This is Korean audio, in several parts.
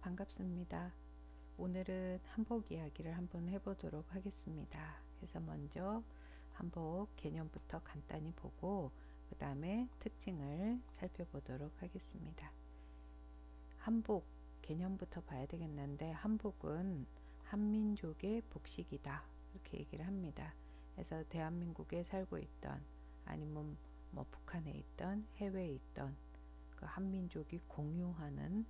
반갑습니다. 오늘은 한복 이야기를 한번 해보도록 하겠습니다. 그래서 먼저 한복 개념부터 간단히 보고 그 다음에 특징을 살펴보도록 하겠습니다. 한복 개념부터 봐야 되겠는데, 한복은 한민족의 복식이다 이렇게 얘기를 합니다. 그래서 대한민국에 살고 있던 아니면 뭐 북한에 있던 해외에 있던 그 한민족이 공유하는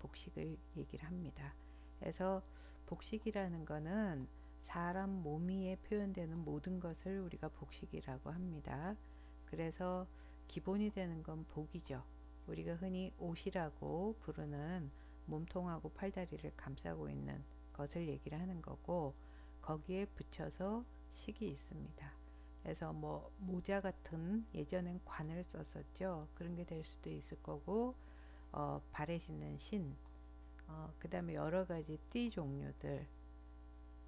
복식을 얘기를 합니다. 그래서 복식이라는 거는 사람 몸 위에 표현되는 모든 것을 우리가 복식이라고 합니다. 그래서 기본이 되는 건 복이죠. 우리가 흔히 옷이라고 부르는 몸통하고 팔다리를 감싸고 있는 것을 얘기를 하는 거고, 거기에 붙여서 식이 있습니다. 그래서 뭐 모자 같은, 예전엔 관을 썼었죠. 그런 게 될 수도 있을 거고, 발에 신는 신, 그 다음에 여러 가지 띠 종류들,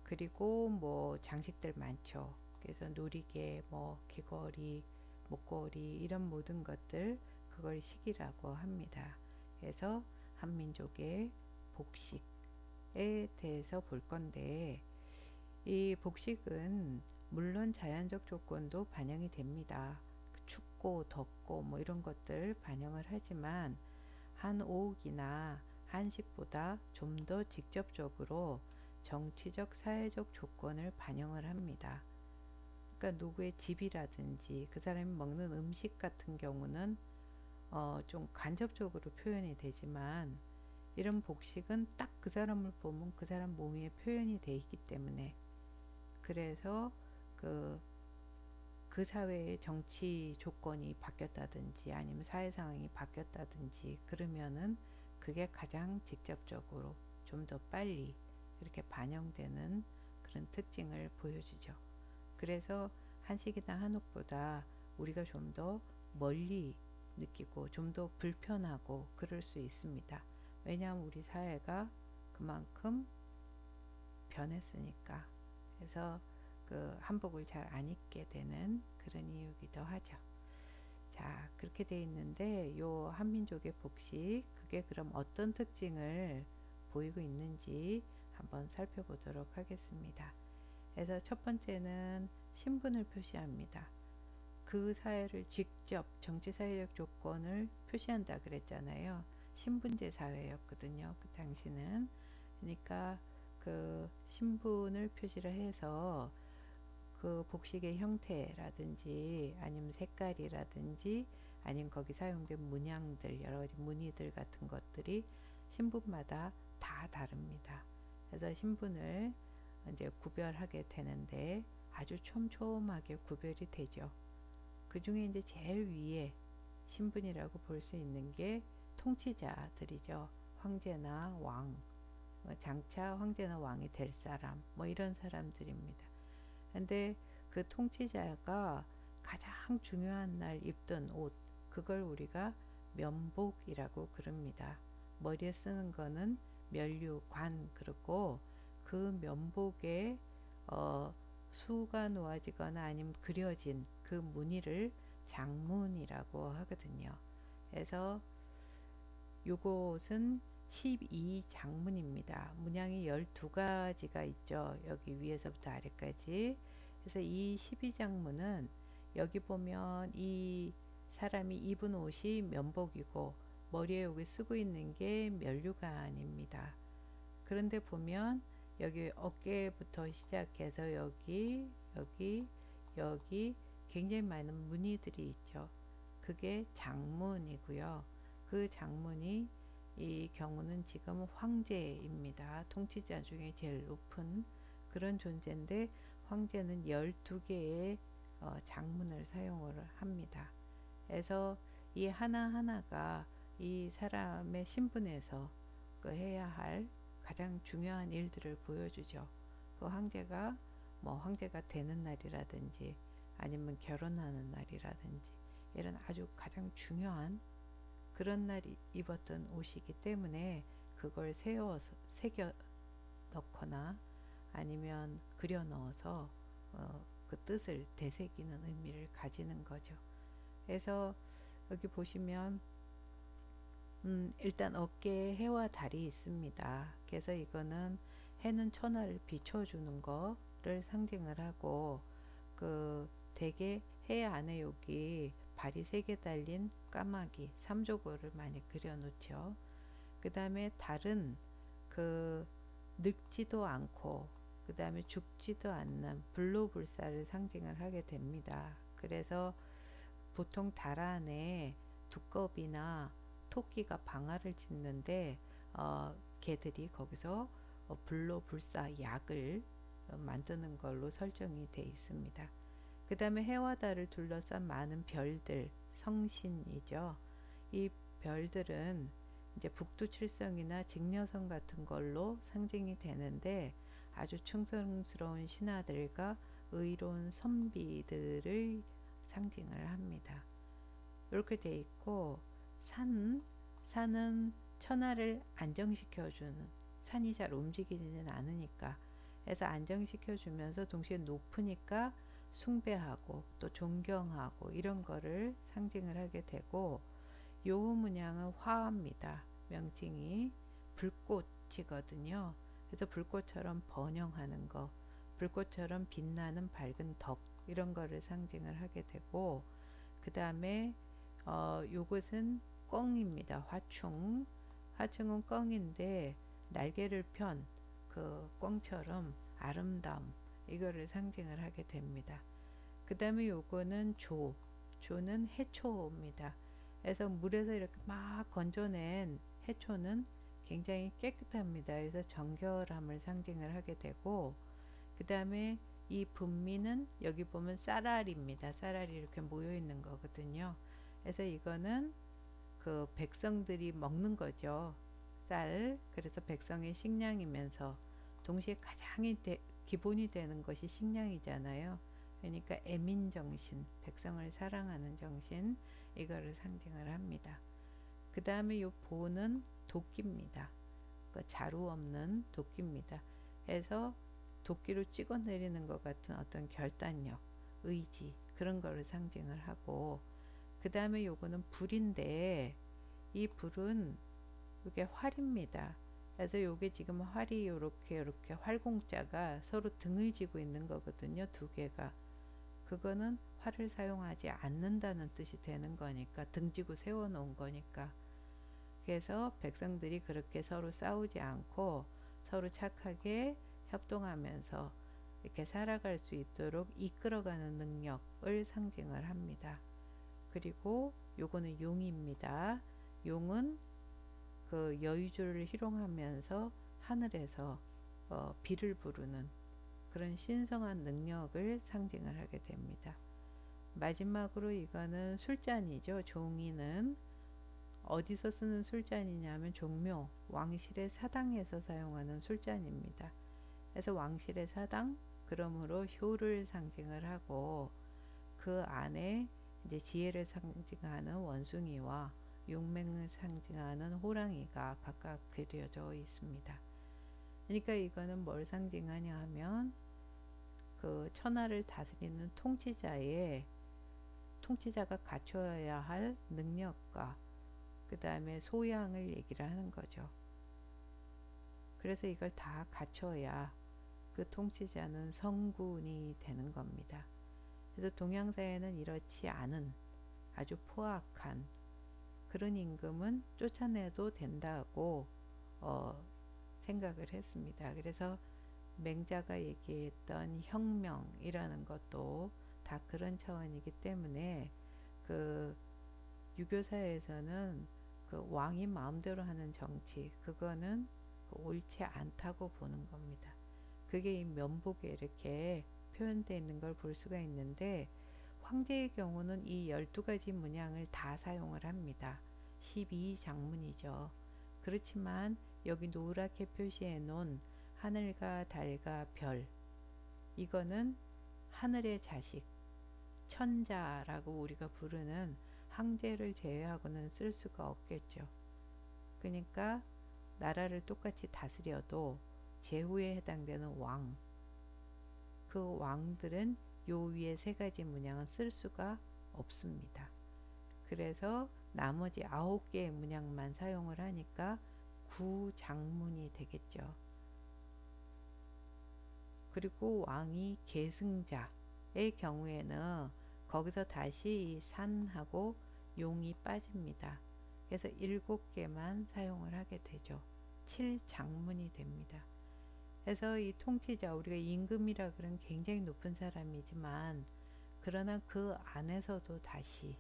그리고 뭐 장식들 많죠. 그래서 놀이개, 뭐 귀걸이, 목걸이 이런 모든 것들, 그걸 식이라고 합니다. 그래서 한민족의 복식에 대해서 볼 건데, 이 복식은 물론 자연적 조건도 반영이 됩니다. 춥고 덥고 뭐 이런 것들 반영을 하지만 한옥이나 한식보다 좀 더 직접적으로 정치적 사회적 조건을 반영을 합니다. 그러니까 누구의 집이라든지 그 사람이 먹는 음식 같은 경우는 좀 간접적으로 표현이 되지만, 이런 복식은 딱 그 사람을 보면 그 사람 몸 위에 표현이 돼 있기 때문에, 그래서 그 사회의 정치 조건이 바뀌었다든지 아니면 사회 상황이 바뀌었다든지 그러면은 그게 가장 직접적으로 좀 더 빨리 이렇게 반영되는 그런 특징을 보여주죠. 그래서 한식이나 한옥보다 우리가 좀 더 멀리 느끼고 좀 더 불편하고 그럴 수 있습니다. 왜냐하면 우리 사회가 그만큼 변했으니까. 그래서 그 한복을 잘 안 입게 되는 그런 이유기도 하죠. 자, 그렇게 돼 있는데, 요 한민족의 복식, 그게 그럼 어떤 특징을 보이고 있는지 한번 살펴보도록 하겠습니다. 그래서 첫 번째는 신분을 표시합니다. 그 사회를 직접 정치 사회적 조건을 표시한다 그랬잖아요. 신분제 사회였거든요, 그 당시는. 그러니까 그 신분을 표시를 해서 그 복식의 형태라든지 아니면 색깔이라든지 아니면 거기 사용된 문양들, 여러 가지 무늬들 같은 것들이 신분마다 다 다릅니다. 그래서 신분을 이제 구별하게 되는데 아주 촘촘하게 구별이 되죠. 그 중에 이제 제일 위에 신분이라고 볼 수 있는 게 통치자들이죠. 황제나 왕, 장차 황제나 왕이 될 사람, 뭐 이런 사람들입니다. 근데 그 통치자가 가장 중요한 날 입던 옷, 그걸 우리가 면복이라고 그럽니다. 머리에 쓰는 거는 면류관 그렇고, 그 면복에 수가 놓아지거나 아니면 그려진 그 무늬를 장문이라고 하거든요. 그래서 요것은 12장문입니다. 문양이 12가지가 있죠. 여기 위에서부터 아래까지. 그래서 이 12장문은 여기 보면 이 사람이 입은 옷이 면복이고 머리에 여기 쓰고 있는 게 면류관입니다. 그런데 보면 여기 어깨부터 시작해서 여기 굉장히 많은 무늬들이 있죠. 그게 장문이고요. 그 장문이 이 경우는 지금 황제입니다. 통치자 중에 제일 높은 그런 존재인데, 황제는 12개의 장문을 사용을 합니다. 그래서 이 하나하나가 이 사람의 신분에서 그 해야 할 가장 중요한 일들을 보여주죠. 그 황제가 뭐 황제가 되는 날이라든지 아니면 결혼하는 날이라든지 이런 아주 가장 중요한 그런 날 입었던 옷이기 때문에 그걸 새겨 넣거나 아니면 그려 넣어서 그 뜻을 되새기는 의미를 가지는 거죠. 그래서 여기 보시면 일단 어깨에 해와 달이 있습니다. 그래서 이거는 해는 천하를 비춰주는 거를 상징을 하고, 그 대개 해 안에 여기 발이 3개 달린 까마귀 삼조고를 많이 그려놓죠. 그 다음에 달은 그 늙지도 않고 그 다음에 죽지도 않는 불로불사를 상징을 하게 됩니다. 그래서 보통 달 안에 두꺼비나 토끼가 방아를 짓는데 개들이 거기서 불로불사 약을 만드는 걸로 설정이 돼 있습니다. 그 다음에 해와 달을 둘러싼 많은 별들, 성신이죠. 이 별들은 이제 북두칠성이나 직녀성 같은 걸로 상징이 되는데, 아주 충성스러운 신하들과 의로운 선비들을 상징을 합니다. 이렇게 돼 있고, 산은 천하를 안정시켜주는, 산이 잘 움직이지는 않으니까, 그래서 안정시켜주면서 동시에 높으니까 숭배하고 또 존경하고 이런 거를 상징을 하게 되고, 요문양은 화합니다. 명칭이 불꽃이거든요. 그래서 불꽃처럼 번영하는 거, 불꽃처럼 빛나는 밝은 덕, 이런 거를 상징을 하게 되고, 그 다음에 요것은 꿩입니다. 화충. 화충은 꿩인데 날개를 편 그 꿩처럼 아름다움, 이거를 상징을 하게 됩니다. 그 다음에 요거는 조는 해초입니다. 그래서 물에서 이렇게 막 건져낸 해초는 굉장히 깨끗합니다. 그래서 정결함을 상징을 하게 되고, 그 다음에 이 분미는 여기 보면 쌀알입니다. 쌀알이 이렇게 모여 있는 거거든요. 그래서 이거는 그 백성들이 먹는 거죠. 쌀. 그래서 백성의 식량이면서 동시에 가장 기본이 되는 것이 식량이잖아요. 그러니까 애민정신, 백성을 사랑하는 정신, 이거를 상징을 합니다. 그 다음에 요 보는 도끼입니다. 그 자루 없는 도끼입니다. 해서 도끼로 찍어 내리는 것 같은 어떤 결단력, 의지, 그런 거를 상징을 하고, 그 다음에 요거는 불인데, 이 불은 이게 활입니다. 그래서 요게 지금 활이 요렇게 활공자가 서로 등을 지고 있는 거거든요. 두 개가. 그거는 활을 사용하지 않는다는 뜻이 되는 거니까, 등지고 세워 놓은 거니까. 그래서 백성들이 그렇게 서로 싸우지 않고 서로 착하게 협동하면서 이렇게 살아갈 수 있도록 이끌어가는 능력을 상징을 합니다. 그리고 요거는 용입니다. 용은 그 여의주를 희롱하면서 하늘에서 비를 부르는 그런 신성한 능력을 상징을 하게 됩니다. 마지막으로 이거는 술잔이죠. 종이는 어디서 쓰는 술잔이냐면 종묘, 왕실의 사당에서 사용하는 술잔입니다. 그래서 왕실의 사당, 그러므로 효를 상징을 하고, 그 안에 이제 지혜를 상징하는 원숭이와 용맹을 상징하는 호랑이가 각각 그려져 있습니다. 그러니까 이거는 뭘 상징하냐 하면 그 천하를 다스리는 통치자가 갖춰야 할 능력과 그 다음에 소양을 얘기를 하는 거죠. 그래서 이걸 다 갖춰야 그 통치자는 성군이 되는 겁니다. 그래서 동양사에는 이렇지 않은 아주 포악한 그런 임금은 쫓아내도 된다고 생각을 했습니다. 그래서 맹자가 얘기했던 혁명이라는 것도 다 그런 차원이기 때문에, 그 유교사에서는 그 왕이 마음대로 하는 정치, 그거는 옳지 않다고 보는 겁니다. 그게 이 면복에 이렇게 표현되어 있는 걸 볼 수가 있는데, 황제의 경우는 이 12가지 문양을 다 사용을 합니다. 12장문이죠. 그렇지만 여기 노랗게 표시해 놓은 하늘과 달과 별, 이거는 하늘의 자식, 천자라고 우리가 부르는 황제를 제외하고는 쓸 수가 없겠죠. 그러니까 나라를 똑같이 다스려도 제후에 해당되는 왕, 그 왕들은 요 위에 3가지 문양은 쓸 수가 없습니다. 그래서 나머지 9개의 문양만 사용을 하니까 구장문이 되겠죠. 그리고 왕이 계승자의 경우에는 거기서 다시 이 산하고 용이 빠집니다. 그래서 7개만 사용을 하게 되죠. 7장문이 됩니다. 그래서 이 통치자, 우리가 임금이라 그런 굉장히 높은 사람이지만 그러나 그 안에서도 다시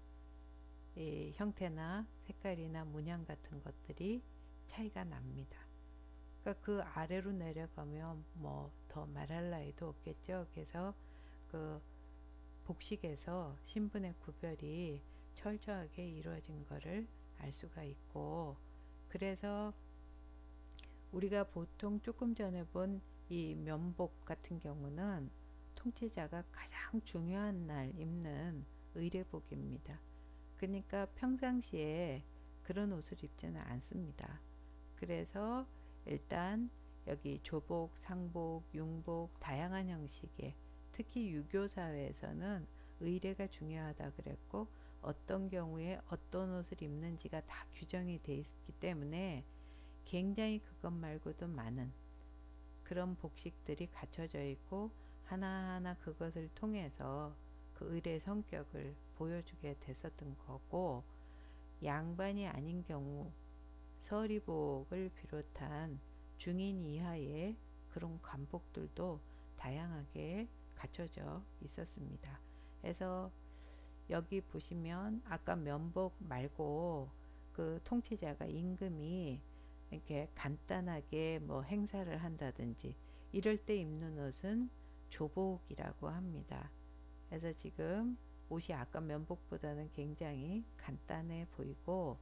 형태나 색깔이나 문양 같은 것들이 차이가 납니다. 그러니까 그 아래로 내려가면 뭐 더 말할 나위도 없겠죠. 그래서 그 복식에서 신분의 구별이 철저하게 이루어진 것을 알 수가 있고, 그래서 우리가 보통 조금 전에 본 이 면복 같은 경우는 통치자가 가장 중요한 날 입는 의례복입니다. 그러니까 평상시에 그런 옷을 입지는 않습니다. 그래서 일단 여기 조복, 상복, 융복 다양한 형식의, 특히 유교 사회에서는 의례가 중요하다 그랬고 어떤 경우에 어떤 옷을 입는지가 다 규정이 되어 있기 때문에 굉장히 그것 말고도 많은 그런 복식들이 갖춰져 있고 하나하나 그것을 통해서 그 의례 성격을 보여주게 됐었던 거고, 양반이 아닌 경우 서리복을 비롯한 중인 이하의 그런 관복들도 다양하게 갖춰져 있었습니다. 그래서 여기 보시면 아까 면복 말고 그 통치자가 임금이 이렇게 간단하게 뭐 행사를 한다든지 이럴 때 입는 옷은 조복이라고 합니다. 그래서 지금 옷이 아까 면복보다는 굉장히 간단해 보이고,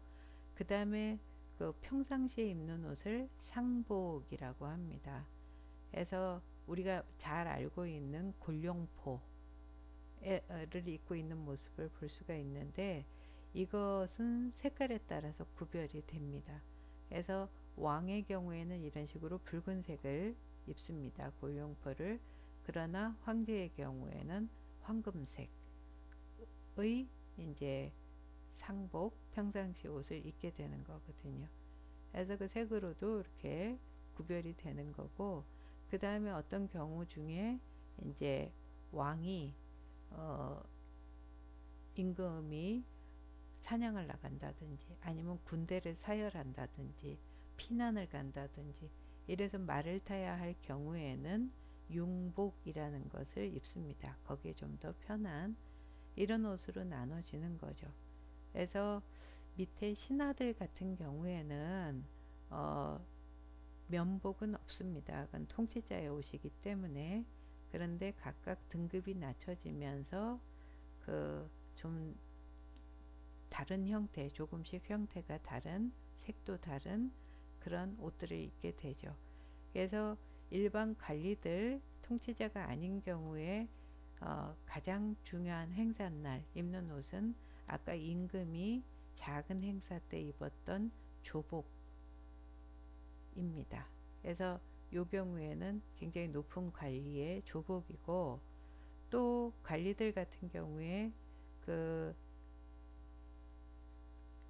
그 다음에 그 평상시에 입는 옷을 상복이라고 합니다. 그래서 우리가 잘 알고 있는 골룡포를 입고 있는 모습을 볼 수가 있는데 이것은 색깔에 따라서 구별이 됩니다. 그래서 왕의 경우에는 이런 식으로 붉은색을 입습니다. 골룡포를. 그러나 황제의 경우에는 황금색의 이제 상복, 평상시 옷을 입게 되는 거거든요. 그래서 그 색으로도 이렇게 구별이 되는 거고, 그 다음에 어떤 경우 중에 이제 왕이 임금이 사냥을 나간다든지 아니면 군대를 사열한다든지 피난을 간다든지 이래서 말을 타야 할 경우에는 융복이라는 것을 입습니다. 거기에 좀 더 편한 이런 옷으로 나눠지는 거죠. 그래서 밑에 신하들 같은 경우에는 면복은 없습니다. 그건 통치자의 옷이기 때문에. 그런데 각각 등급이 낮춰지면서 그 좀 다른 형태, 조금씩 형태가 다른, 색도 다른 그런 옷들을 입게 되죠. 그래서 일반 관리들, 통치자가 아닌 경우에 가장 중요한 행사날 입는 옷은 아까 임금이 작은 행사 때 입었던 조복입니다. 그래서 이 경우에는 굉장히 높은 관리의 조복이고, 또 관리들 같은 경우에 그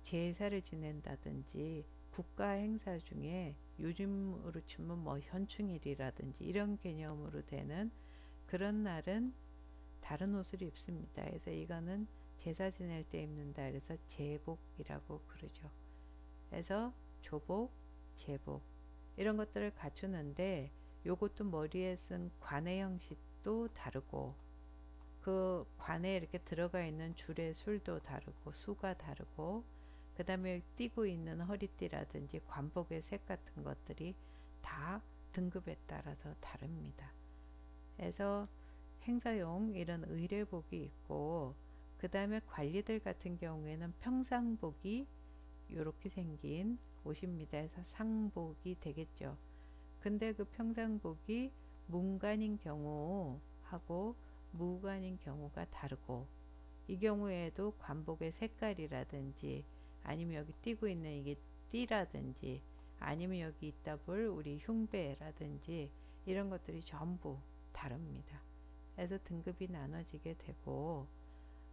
제사를 지낸다든지 국가 행사 중에 요즘으로 치면 뭐 현충일이라든지 이런 개념으로 되는 그런 날은 다른 옷을 입습니다. 그래서 이거는 제사 지낼 때 입는다 그래서 제복이라고 부르죠. 그래서 조복, 제복 이런 것들을 갖추는데 요것도 머리에 쓴 관의 형식도 다르고 그 관에 이렇게 들어가 있는 줄의 술도 다르고 수가 다르고, 그 다음에 띄고 있는 허리띠라든지 관복의 색 같은 것들이 다 등급에 따라서 다릅니다. 그래서 행사용 이런 의례복이 있고, 그 다음에 관리들 같은 경우에는 평상복이 이렇게 생긴 옷입니다. 해서 상복이 되겠죠. 근데 그 평상복이 문관인 경우하고 무관인 경우가 다르고, 이 경우에도 관복의 색깔이라든지 아니면 여기 띄고 있는 이게 띠라든지 아니면 여기 있다 볼 우리 흉배라든지 이런 것들이 전부 다릅니다. 그래서 등급이 나눠지게 되고,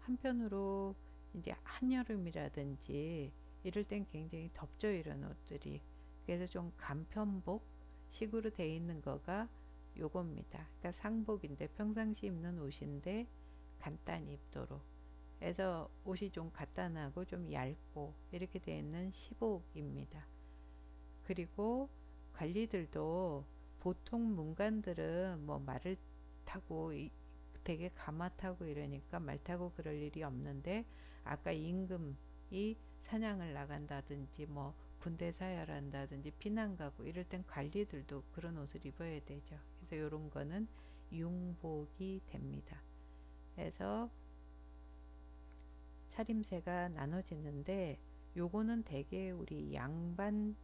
한편으로 이제 한여름이라든지 이럴 땐 굉장히 덥죠, 이런 옷들이. 그래서 좀 간편복 식으로 돼 있는 거가 요겁니다. 그러니까 상복인데 평상시 입는 옷인데 간단히 입도록 해서 옷이 좀 간단하고 좀 얇고 이렇게 되어 있는 시복입니다. 그리고 관리들도 보통 문관들은 뭐 말을 타고 되게 가마 타고 이러니까 말 타고 그럴 일이 없는데, 아까 임금이 사냥을 나간다든지 뭐 군대 사열한다든지 피난 가고 이럴 땐 관리들도 그런 옷을 입어야 되죠. 그래서 이런 거는 융복이 됩니다. 그래서 차림새가 나눠지는데, 요거는 대개 우리 양반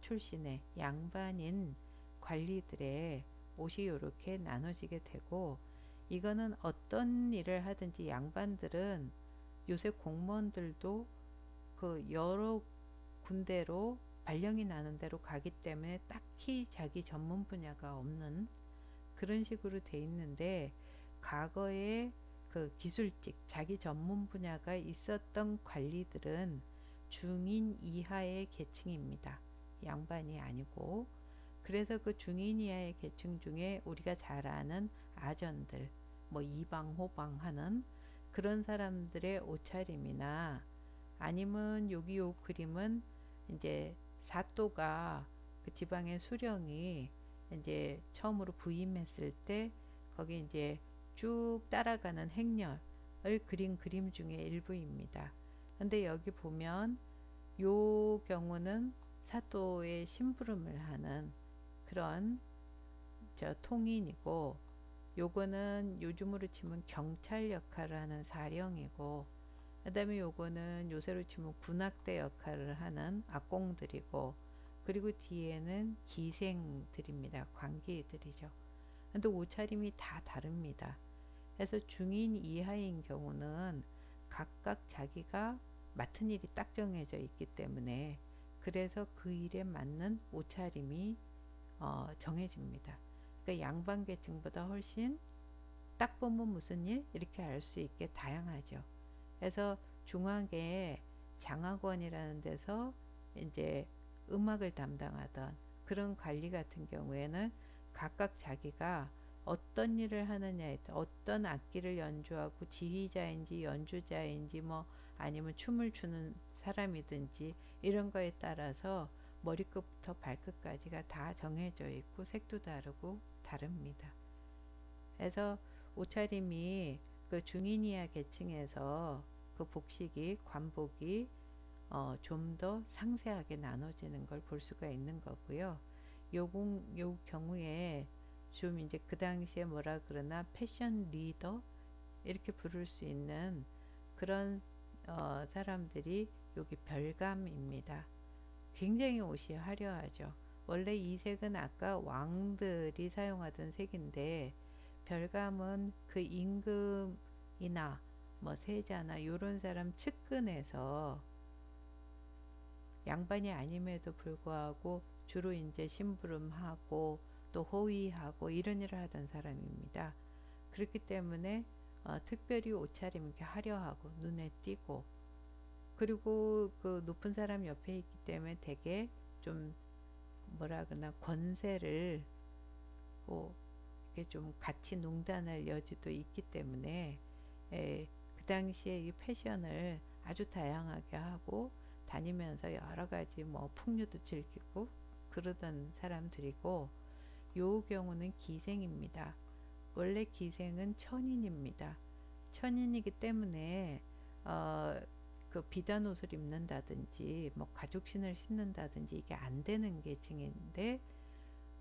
출신의 양반인 관리들의 옷이 이렇게 나눠지게 되고, 이거는 어떤 일을 하든지 양반들은 요새 공무원들도 그 여러 군데로 발령이 나는 대로 가기 때문에 딱히 자기 전문 분야가 없는 그런 식으로 돼 있는데, 과거에 그 기술직 자기 전문 분야가 있었던 관리들은 중인 이하의 계층입니다. 양반이 아니고. 그래서 그 중인 이하의 계층 중에 우리가 잘 아는 아전들, 뭐 이방 호방 하는 그런 사람들의 옷차림이나, 아니면 여기 요 그림은 이제 사또가 그 지방의 수령이 이제 처음으로 부임했을 때 거기 이제 쭉 따라가는 행렬을 그린 그림 중에 일부입니다. 근데 여기 보면 요 경우는 사또의 심부름을 하는 그런 통인이고, 요거는 요즘으로 치면 경찰 역할을 하는 사령이고, 그 다음에 요거는 요새로 치면 군악대 역할을 하는 악공들이고, 그리고 뒤에는 기생들입니다. 관기들이죠. 근데 옷차림이 다 다릅니다. 그래서 중인 이하인 경우는 각각 자기가 맡은 일이 딱 정해져 있기 때문에, 그래서 그 일에 맞는 옷차림이 정해집니다. 그러니까 양반 계층보다 훨씬 딱 보면 무슨 일 이렇게 알 수 있게 다양하죠. 그래서 중앙에 장학원이라는 데서 이제 음악을 담당하던 그런 관리 같은 경우에는 각각 자기가 어떤 일을 하느냐에 따라 어떤 악기를 연주하고 지휘자인지 연주자인지 뭐 아니면 춤을 추는 사람이든지 이런 거에 따라서 머리끝부터 발끝까지가 다 정해져 있고 색도 다르고 다릅니다. 그래서 옷차림이 그 중인이하 계층에서 그 복식이 관복이 좀 더 상세하게 나눠지는 걸 볼 수가 있는 거고요. 요 경우에 좀 이제 그 당시에 뭐라 그러나 패션 리더 이렇게 부를 수 있는 그런 사람들이 여기 별감입니다. 굉장히 옷이 화려하죠. 원래 이 색은 아까 왕들이 사용하던 색인데, 별감은 그 임금이나 뭐 세자나 요런 사람 측근에서 양반이 아님에도 불구하고 주로 이제 심부름하고 또 호위하고 이런 일을 하던 사람입니다. 그렇기 때문에 특별히 옷차림 이렇게 화려하고 눈에 띄고, 그리고 그 높은 사람 옆에 있기 때문에 되게 좀 뭐라 그러나 권세를 이렇게 좀 같이 농단할 여지도 있기 때문에, 그 당시에 이 패션을 아주 다양하게 하고 다니면서 여러 가지 뭐 풍류도 즐기고 그러던 사람들이고, 요 경우는 기생입니다. 원래 기생은 천인입니다. 천인이기 때문에 그 비단 옷을 입는다든지 뭐 가죽신을 신는다든지 이게 안 되는 계층인데,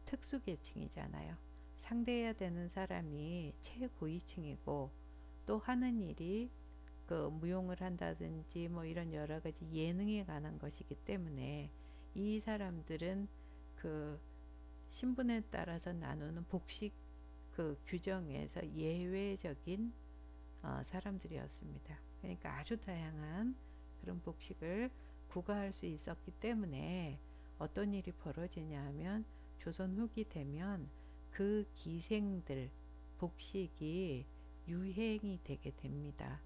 특수 계층이잖아요. 상대해야 되는 사람이 최고위층이고, 또 하는 일이 그 무용을 한다든지 뭐 이런 여러 가지 예능에 관한 것이기 때문에, 이 사람들은 그 신분에 따라서 나누는 복식 그 규정에서 예외적인 사람들이었습니다. 그러니까 아주 다양한 그런 복식을 구가할 수 있었기 때문에 어떤 일이 벌어지냐 하면, 조선 후기 되면 그 기생들 복식이 유행이 되게 됩니다.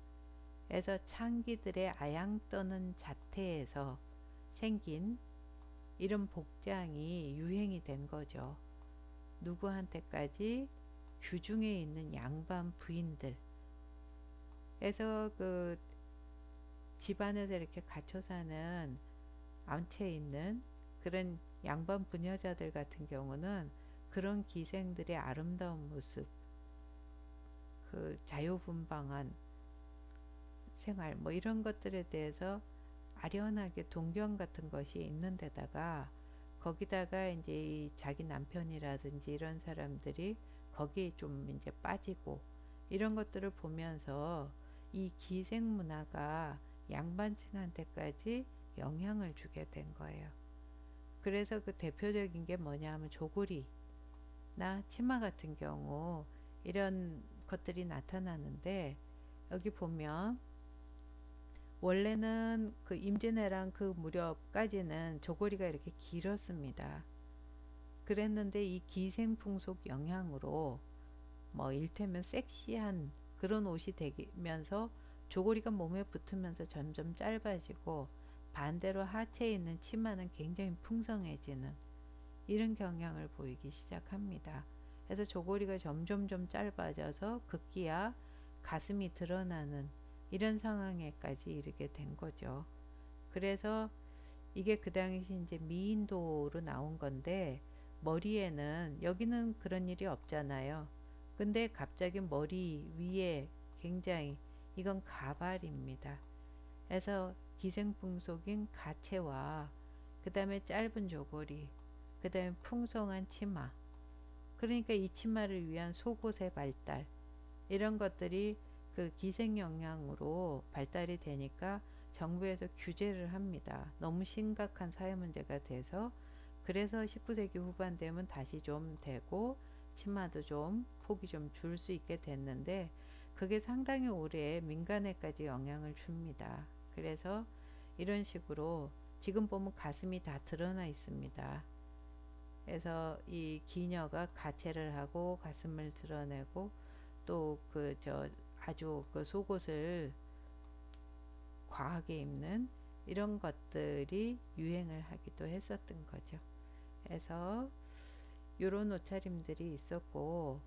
그래서 창기들의 아양 떠는 자태에서 생긴 이런 복장이 유행이 된 거죠. 누구한테까지? 규중에 있는 양반 부인들. 그래서 그 집안에서 이렇게 갇혀 사는 암체 있는 그런 양반 부녀자들 같은 경우는 그런 기생들의 아름다운 모습, 그 자유분방한 생활, 뭐 이런 것들에 대해서 아련하게 동경 같은 것이 있는 데다가 거기다가 이제 이 자기 남편이라든지 이런 사람들이 거기에 좀 이제 빠지고 이런 것들을 보면서 이 기생 문화가 양반층한테까지 영향을 주게 된 거예요. 그래서 그 대표적인 게 뭐냐 하면 조고리나 치마 같은 경우 이런 것들이 나타나는데, 여기 보면 원래는 그 임진왜란 그 무렵까지는 조고리가 이렇게 길었습니다. 그랬는데 이 기생풍속 영향으로 뭐 일테면 섹시한 그런 옷이 되면서 조고리가 몸에 붙으면서 점점 짧아지고, 반대로 하체에 있는 치마는 굉장히 풍성해지는 이런 경향을 보이기 시작합니다. 그래서 조고리가 점점점 짧아져서 급기야 가슴이 드러나는 이런 상황에까지 이르게 된 거죠. 그래서 이게 그 당시 이제 미인도로 나온 건데, 머리에는 여기는 그런 일이 없잖아요. 근데 갑자기 머리 위에 굉장히, 이건 가발입니다. 그래서 기생풍속인 가채와 그 다음에 짧은 조거리, 그 다음에 풍성한 치마, 그러니까 이 치마를 위한 속옷의 발달, 이런 것들이 그 기생 영향으로 발달이 되니까 정부에서 규제를 합니다. 너무 심각한 사회 문제가 돼서. 그래서 19세기 후반 되면 다시 좀 되고 치마도 좀 폭이 좀 줄 수 있게 됐는데, 그게 상당히 오래 민간에까지 영향을 줍니다. 그래서 이런 식으로 지금 보면 가슴이 다 드러나 있습니다. 그래서 이 기녀가 가채를 하고 가슴을 드러내고 또 그 저 아주 그 속옷을 과하게 입는 이런 것들이 유행을 하기도 했었던 거죠. 그래서 요런 옷차림들이 있었고,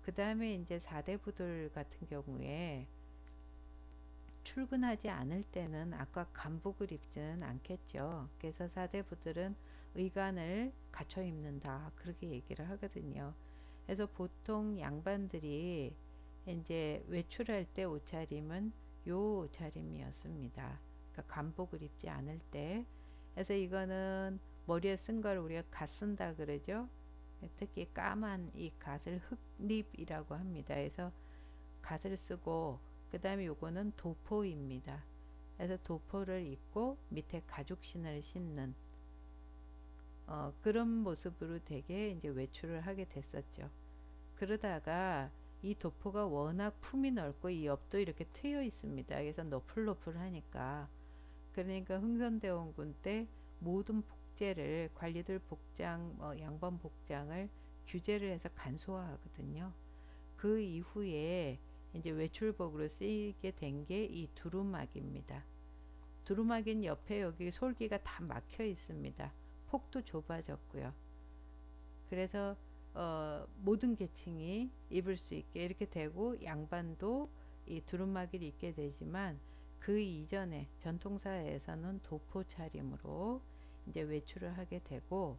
그 다음에 이제 사대부들 같은 경우에 출근하지 않을 때는 아까 간복을 입지는 않겠죠. 그래서 사대부들은 의관을 갖춰 입는다, 그렇게 얘기를 하거든요. 그래서 보통 양반들이 이제 외출할 때 옷차림은 요 옷차림이었습니다. 그러니까 간복을 입지 않을 때. 그래서 이거는 머리에 쓴 걸 우리가 갓 쓴다 그러죠. 특히 까만 이 갓을 흑립이라고 합니다. 그래서 갓을 쓰고, 그 다음에 요거는 도포입니다. 그래서 도포를 입고 밑에 가죽신을 신는 그런 모습으로 되게 이제 외출을 하게 됐었죠. 그러다가 이 도포가 워낙 품이 넓고 이 옆도 이렇게 트여 있습니다. 그래서 너풀너풀하니까, 그러니까 흥선대원군 때 모든 복제를, 관리들 복장, 양반 복장을 규제를 해서 간소화하거든요. 그 이후에 이제 외출복으로 쓰이게 된 게 이 두루마기입니다. 두루마기는 옆에 여기 솔기가 다 막혀 있습니다. 폭도 좁아졌고요. 그래서 모든 계층이 입을 수 있게 이렇게 되고, 양반도 이 두루마기를 입게 되지만 그 이전에 전통사회에서는 도포 차림으로 이제 외출을 하게 되고,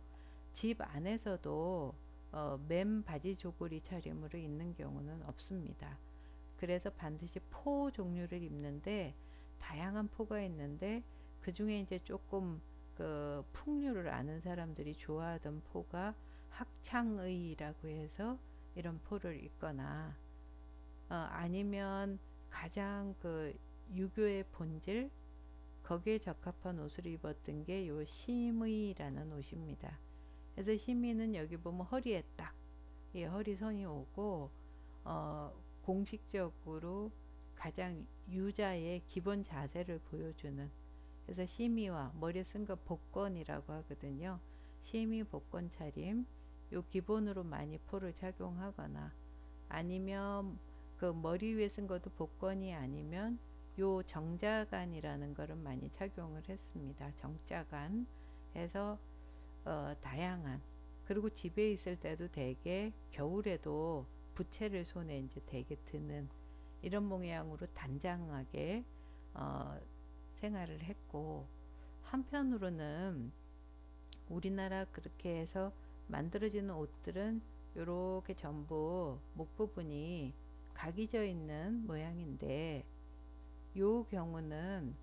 집 안에서도 맨 바지 조거리 차림으로 있는 경우는 없습니다. 그래서 반드시 포 종류를 입는데, 다양한 포가 있는데 그 중에 이제 조금 그 풍류를 아는 사람들이 좋아하던 포가 학창의라고 해서 이런 포를 입거나, 아니면 가장 그 유교의 본질, 거기에 적합한 옷을 입었던 게 요 심의라는 옷입니다. 그래서 심의는 여기 보면 허리에 딱 허리선이 오고, 공식적으로 가장 유자의 기본 자세를 보여주는, 그래서 심의와 머리에 쓴 거 복건이라고 하거든요. 심의 복건 차림, 요 기본으로 많이 포를 착용하거나, 아니면 그 머리 위에 쓴 것도 복건이 아니면 요 정자간이라는 거를 많이 착용을 했습니다. 정자간 해서 다양한, 그리고 집에 있을 때도 되게 겨울에도 부채를 손에 이제 되게 드는 이런 모양으로 단장하게 어, 생활을 했고, 한편으로는 우리나라 그렇게 해서 만들어지는 옷들은 요렇게 전부 목 부분이 각이 져 있는 모양인데, 요 경우는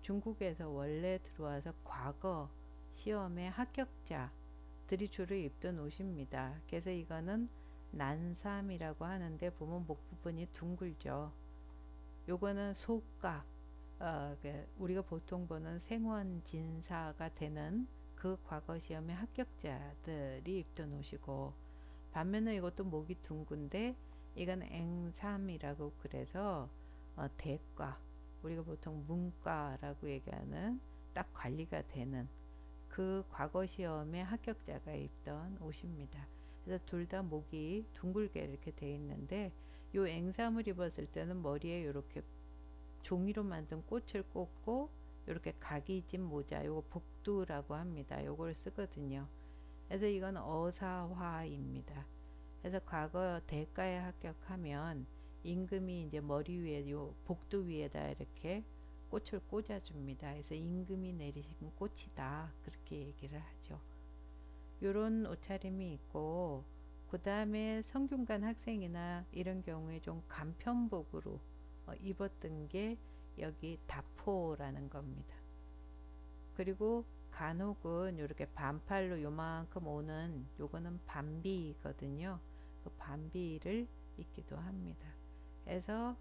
중국에서 원래 들어와서 과거 시험에 합격자들이 주로 입던 옷입니다. 그래서 이거는 난삼이라고 하는데, 보면 목 부분이 둥글죠. 요거는 소가, 우리가 보통 보는 생원 진사가 되는 그 과거 시험의 합격자들이 입던 옷이고, 반면에 이것도 목이 둥근데 이건 앵삼이라고, 그래서 대과, 우리가 보통 문과라고 얘기하는 딱 관리가 되는 그 과거 시험의 합격자가 입던 옷입니다. 그래서 둘 다 목이 둥글게 이렇게 돼 있는데, 요 앵삼을 입었을 때는 머리에 이렇게 종이로 만든 꽃을 꽂고 이렇게 각이 진 모자, 요거 복두라고 합니다. 요걸 쓰거든요. 그래서 이건 어사화입니다. 그래서 과거 대과에 합격하면 임금이 이제 머리 위에 요 복두 위에다 이렇게 꽃을 꽂아줍니다. 그래서 임금이 내리신 꽃이다, 그렇게 얘기를 하죠. 요런 옷차림이 있고, 그 다음에 성균관 학생이나 이런 경우에 좀 간편복으로 입었던 게 여기 다포라는 겁니다. 그리고 간혹은 이렇게 반팔로 요만큼 오는 요거는 반비거든요. 그 반비를 입기도 합니다. 그래서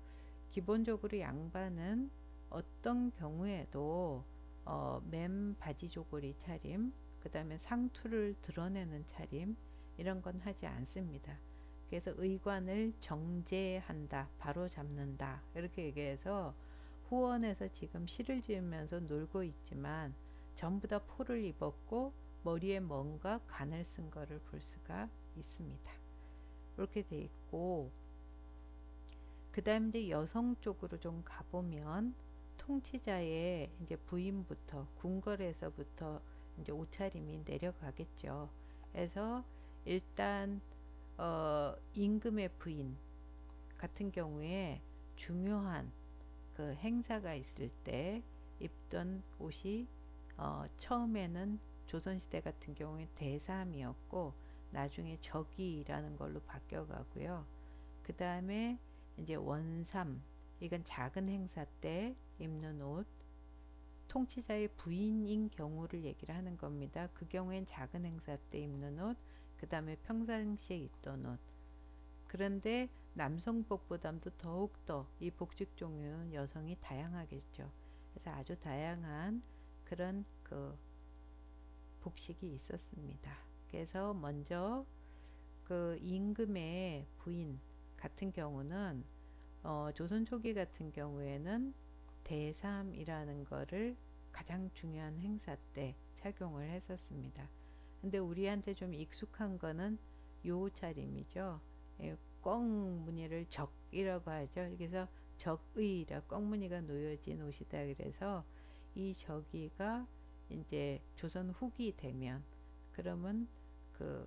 기본적으로 양반은 어떤 경우에도 맨 바지 조거리 차림, 그 다음에 상투를 드러내는 차림, 이런 건 하지 않습니다. 그래서 의관을 정제한다, 바로 잡는다, 이렇게 얘기해서 후원에서 지금 시를 지으면서 놀고 있지만 전부 다 포를 입었고 머리에 뭔가 간을 쓴 거를 볼 수가 있습니다. 이렇게 돼 있고, 그 다음 이제 여성 쪽으로 좀 가보면 통치자의 이제 부인부터 궁궐에서부터 이제 옷차림이 내려가겠죠. 그래서 일단 임금의 부인 같은 경우에 중요한 그 행사가 있을 때 입던 옷이 처음에는 조선시대 같은 경우에 대삼이었고 나중에 적이라는 걸로 바뀌어가고요. 그 다음에 이제 원삼, 이건 작은 행사 때 입는 옷, 통치자의 부인인 경우를 얘기를 하는 겁니다. 그 경우엔 작은 행사 때 입는 옷, 그 다음에 평상시에 입던 옷. 그런데 남성복보다도 더욱더 이 복식 종류는 여성이 다양하겠죠. 그래서 아주 다양한 그런 그 복식이 있었습니다. 그래서 먼저 그 임금의 부인 같은 경우는 조선 초기 같은 경우에는 대삼이라는 거를 가장 중요한 행사 때 착용을 했었습니다. 근데 우리한테 좀 익숙한 거는 요 차림이죠. 예, 꽁무니를 적이라고 하죠. 그래서 적의라 꽁무니가 놓여진 옷이다. 그래서 이 적이가 이제 조선 후기 되면, 그러면 그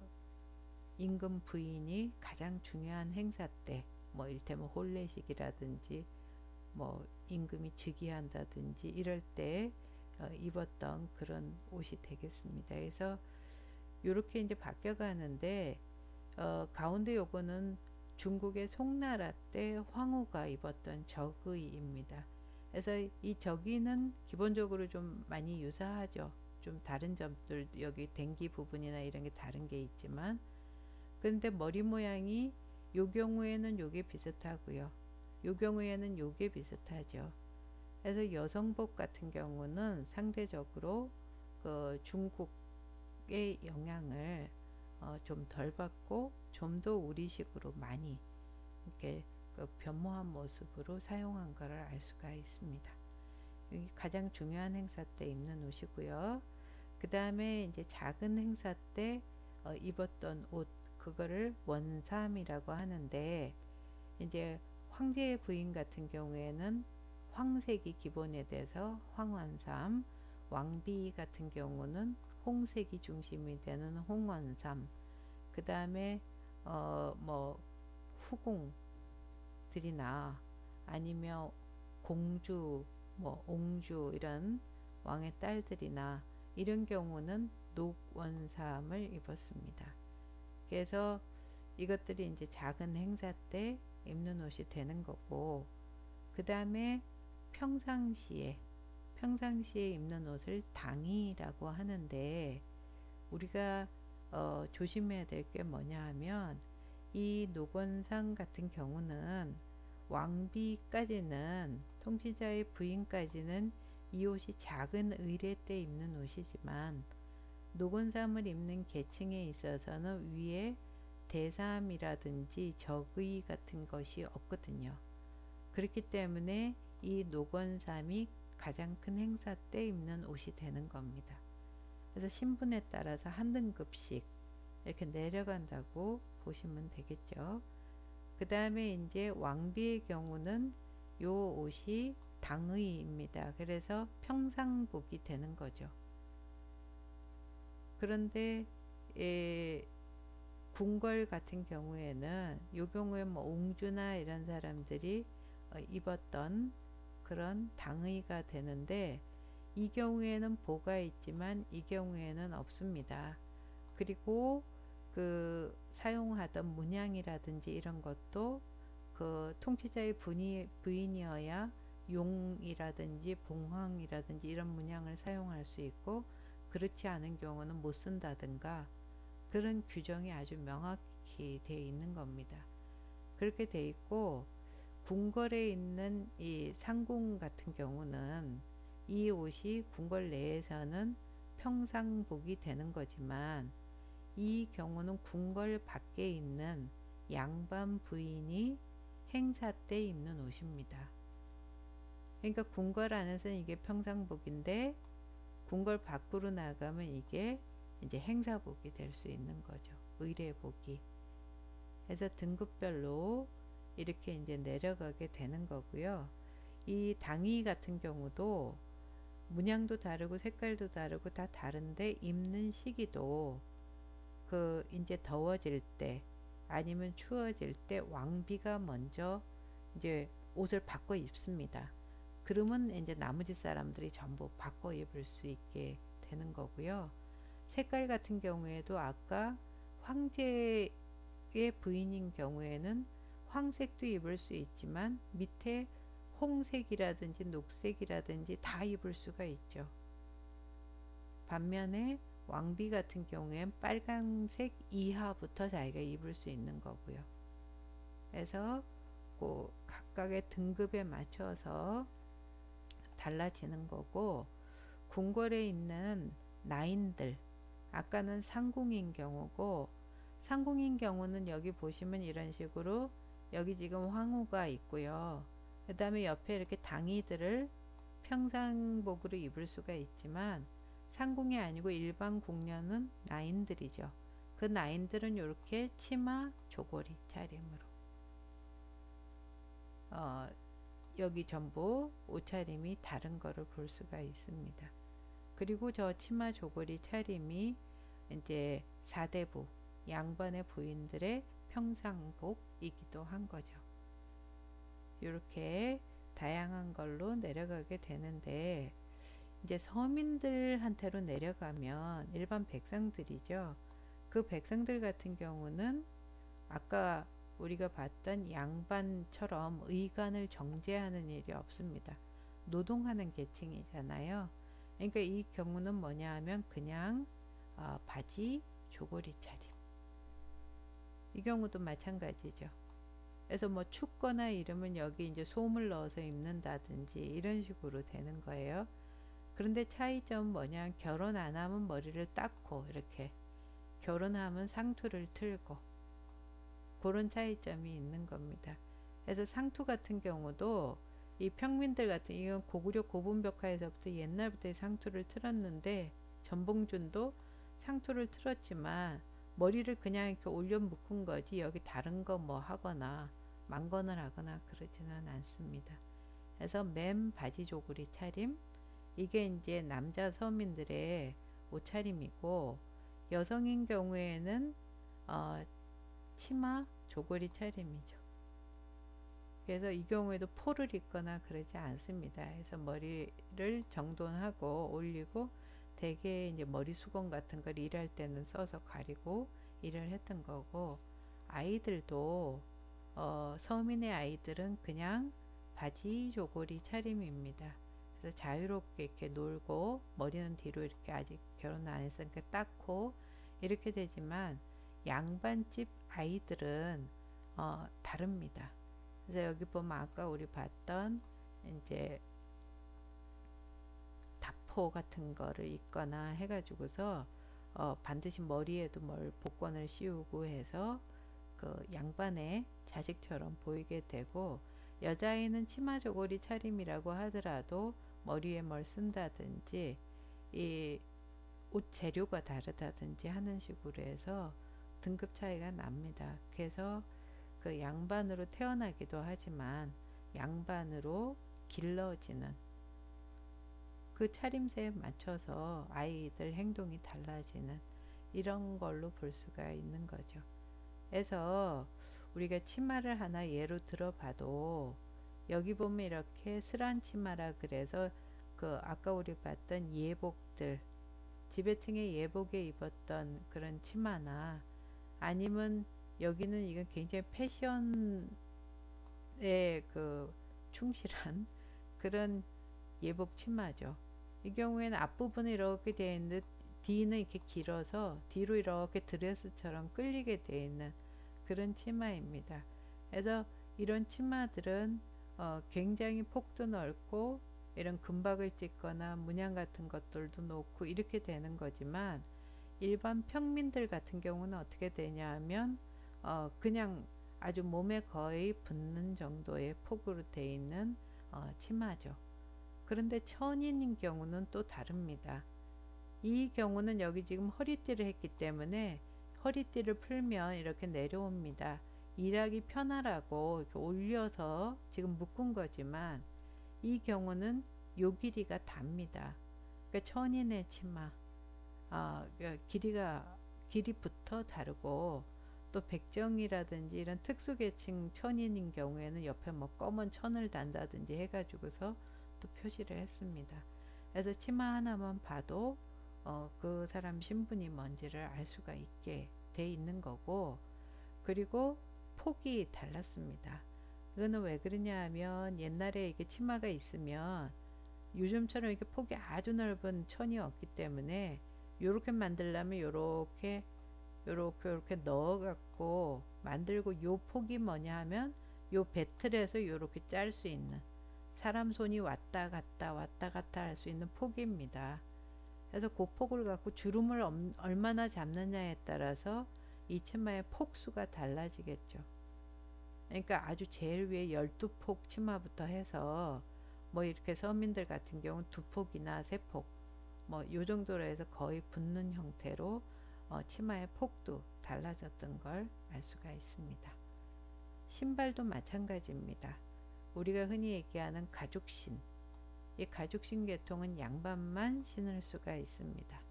임금 부인이 가장 중요한 행사 때, 뭐 이를테면 혼례식이라든지 뭐 임금이 즉위한다든지 이럴 때 입었던 그런 옷이 되겠습니다. 그래서 이렇게 이제 바뀌어 가는데, 가운데 요거는 중국의 송나라 때 황후가 입었던 적의입니다. 그래서 이 적의는 기본적으로 좀 많이 유사하죠. 좀 다른 점들, 여기 댕기 부분이나 이런 게 다른 게 있지만, 그런데 머리 모양이 요 경우에는 요게 비슷하고요. 요 경우에는 요게 비슷하죠. 그래서 여성복 같은 경우는 상대적으로 그 중국의 영향을 좀 덜 받고 좀 더 우리식으로 많이 이렇게 그 변모한 모습으로 사용한 것을 알 수가 있습니다. 여기 가장 중요한 행사 때 입는 옷이고요. 그 다음에 이제 작은 행사 때 입었던 옷, 그거를 원삼이라고 하는데, 이제 황제의 부인 같은 경우에는 황색이 기본에 대해서 황원삼, 왕비 같은 경우는 홍색이 중심이 되는 홍원삼, 그 다음에 뭐 후궁들이나 아니면 공주, 뭐 옹주 이런 왕의 딸들이나 이런 경우는 녹원삼을 입었습니다. 그래서 이것들이 이제 작은 행사 때 입는 옷이 되는 거고, 그 다음에 평상시에 입는 옷을 당이라고 하는데, 우리가 조심해야 될 게 뭐냐 하면, 이 녹원상 같은 경우는 왕비까지는, 통치자의 부인까지는 이 옷이 작은 의례 때 입는 옷이지만, 녹원삼을 입는 계층에 있어서는 위에 대삼이라든지 적의 같은 것이 없거든요. 그렇기 때문에 이 녹원삼이 가장 큰 행사 때 입는 옷이 되는 겁니다. 그래서 신분에 따라서 한 등급씩 이렇게 내려간다고 보시면 되겠죠. 그 다음에 이제 왕비의 경우는 요 옷이 당의입니다. 그래서 평상복이 되는 거죠. 그런데 궁궐 같은 경우에는, 요 경우에 뭐 옹주나 이런 사람들이 입었던 그런 당의가 되는데, 이 경우에는 보가 있지만 이 경우에는 없습니다. 그리고 그 사용하던 문양이라든지 이런 것도 그 통치자의 부인이어야 용이라든지 봉황이라든지 이런 문양을 사용할 수 있고, 그렇지 않은 경우는 못 쓴다든가 그런 규정이 아주 명확히 되어 있는 겁니다. 그렇게 되어 있고, 궁궐에 있는 이 상궁 같은 경우는 이 옷이 궁궐 내에서는 평상복이 되는 거지만, 이 경우는 궁궐 밖에 있는 양반 부인이 행사 때 입는 옷입니다. 그러니까 궁궐 안에서는 이게 평상복인데, 궁궐 밖으로 나가면 이게 이제 행사복이 될 수 있는 거죠. 의례복이. 그래서 등급별로 이렇게 이제 내려가게 되는 거고요. 이 당의 같은 경우도 문양도 다르고 색깔도 다르고 다 다른데, 입는 시기도 그 이제 더워질 때 아니면 추워질 때 왕비가 먼저 이제 옷을 바꿔 입습니다. 그러면 이제 나머지 사람들이 전부 바꿔 입을 수 있게 되는 거고요. 색깔 같은 경우에도 아까 황제의 부인인 경우에는 황색도 입을 수 있지만 밑에 홍색이라든지 녹색이라든지 다 입을 수가 있죠. 반면에 왕비 같은 경우엔 빨간색 이하부터 자기가 입을 수 있는 거고요. 그래서 그 각각의 등급에 맞춰서 달라지는 거고, 궁궐에 있는 나인들, 아까는 상궁인 경우고, 상궁인 경우는 여기 보시면 이런 식으로 여기 지금 황후가 있고요. 그 다음에 옆에 이렇게 당이들을 평상복으로 입을 수가 있지만, 상궁이 아니고 일반 궁녀는 나인들이죠. 그 나인들은 이렇게 치마 조거리 차림으로 여기 전부 옷차림이 다른 거를 볼 수가 있습니다. 그리고 저 치마 조거리 차림이 이제 사대부 양반의 부인들의 평상복이기도 한 거죠. 이렇게 다양한 걸로 내려가게 되는데, 이제 서민들한테로 내려가면 일반 백성들이죠. 그 백성들 같은 경우는 아까 우리가 봤던 양반처럼 의관을 정제하는 일이 없습니다. 노동하는 계층이잖아요. 그러니까 이 경우는 뭐냐 하면 그냥 바지 조거리 차림. 이 경우도 마찬가지죠. 그래서 뭐 춥거나 이러면 여기 이제 솜을 넣어서 입는다든지 이런 식으로 되는 거예요. 그런데 차이점은 뭐냐, 결혼 안 하면 머리를 닦고 이렇게, 결혼하면 상투를 틀고, 그런 차이점이 있는 겁니다. 그래서 상투 같은 경우도 이 평민들 같은, 이건 고구려 고분벽화에서부터 옛날부터 상투를 틀었는데, 전봉준도 상투를 틀었지만 머리를 그냥 이렇게 올려 묶은 거지 여기 다른 거 뭐 하거나 망건을 하거나 그러지는 않습니다. 그래서 맨 바지 조거리 차림, 이게 이제 남자 서민들의 옷차림이고, 여성인 경우에는 치마 조거리 차림이죠. 그래서 이 경우에도 포를 입거나 그러지 않습니다. 그래서 머리를 정돈하고 올리고, 대개 이제 머리 수건 같은 걸 일할 때는 써서 가리고 일을 했던 거고, 아이들도 서민의 아이들은 그냥 바지 조거리 차림입니다. 그래서 자유롭게 이렇게 놀고, 머리는 뒤로 이렇게, 아직 결혼 안 했으니까 닦고 이렇게 되지만, 양반집 아이들은 다릅니다. 그래서 여기 보면 아까 우리 봤던 이제 다포 같은 거를 입거나 해가지고서 반드시 머리에도 뭘 복권을 씌우고 해서 그 양반의 자식처럼 보이게 되고, 여자아이는 치마 조거리 차림이라고 하더라도 머리에 뭘 쓴다든지 이 옷 재료가 다르다든지 하는 식으로 해서 등급 차이가 납니다. 그래서 그 양반으로 태어나기도 하지만 양반으로 길러지는, 그 차림새에 맞춰서 아이들 행동이 달라지는 이런 걸로 볼 수가 있는 거죠. 그래서 우리가 치마를 하나 예로 들어봐도, 여기 보면 이렇게 스란 치마라 그래서 그 아까 우리 봤던 예복들, 지배층의 예복에 입었던 그런 치마나, 아니면 여기는 이건 굉장히 패션에 그 충실한 그런 예복 치마죠. 이 경우에는 앞부분은 이렇게 되어 있는데 뒤는 이렇게 길어서 뒤로 이렇게 드레스처럼 끌리게 되어 있는 그런 치마입니다. 그래서 이런 치마들은 굉장히 폭도 넓고 이런 금박을 찍거나 문양 같은 것들도 놓고 이렇게 되는 거지만, 일반 평민들 같은 경우는 어떻게 되냐 하면 그냥 아주 몸에 거의 붙는 정도의 폭으로 되어 있는 치마죠. 그런데 천인인 경우는 또 다릅니다. 이 경우는 여기 지금 허리띠를 했기 때문에 허리띠를 풀면 이렇게 내려옵니다. 일하기 편하라고 이렇게 올려서 지금 묶은 거지만, 이 경우는 요 길이가 답니다. 그러니까 천인의 치마, 길이부터 다르고, 또 백정이라든지 이런 특수계층 천인인 경우에는 옆에 뭐 검은 천을 단다든지 해가지고서 또 표시를 했습니다. 그래서 치마 하나만 봐도 그 사람 신분이 뭔지를 알 수가 있게 돼 있는 거고, 그리고 폭이 달랐습니다. 이거는 왜 그러냐 하면, 옛날에 이게 치마가 있으면 요즘처럼 이렇게 폭이 아주 넓은 천이 없기 때문에 요렇게 만들려면 요렇게 넣어 갖고 만들고, 요 폭이 뭐냐 하면 요 배틀에서 요렇게 짤 수 있는, 사람 손이 왔다 갔다 할 수 있는 폭입니다. 그래서 그 폭을 갖고 주름을 얼마나 잡느냐에 따라서 이 치마의 폭수가 달라지겠죠. 그러니까 아주 제일 위에 12폭 치마부터 해서 뭐 이렇게 서민들 같은 경우는 2폭이나 3폭 뭐 요 정도로 해서 거의 붙는 형태로 치마의 폭도 달라졌던 걸 알 수가 있습니다. 신발도 마찬가지입니다. 우리가 흔히 얘기하는 가죽신, 이 가죽신 계통은 양반만 신을 수가 있습니다.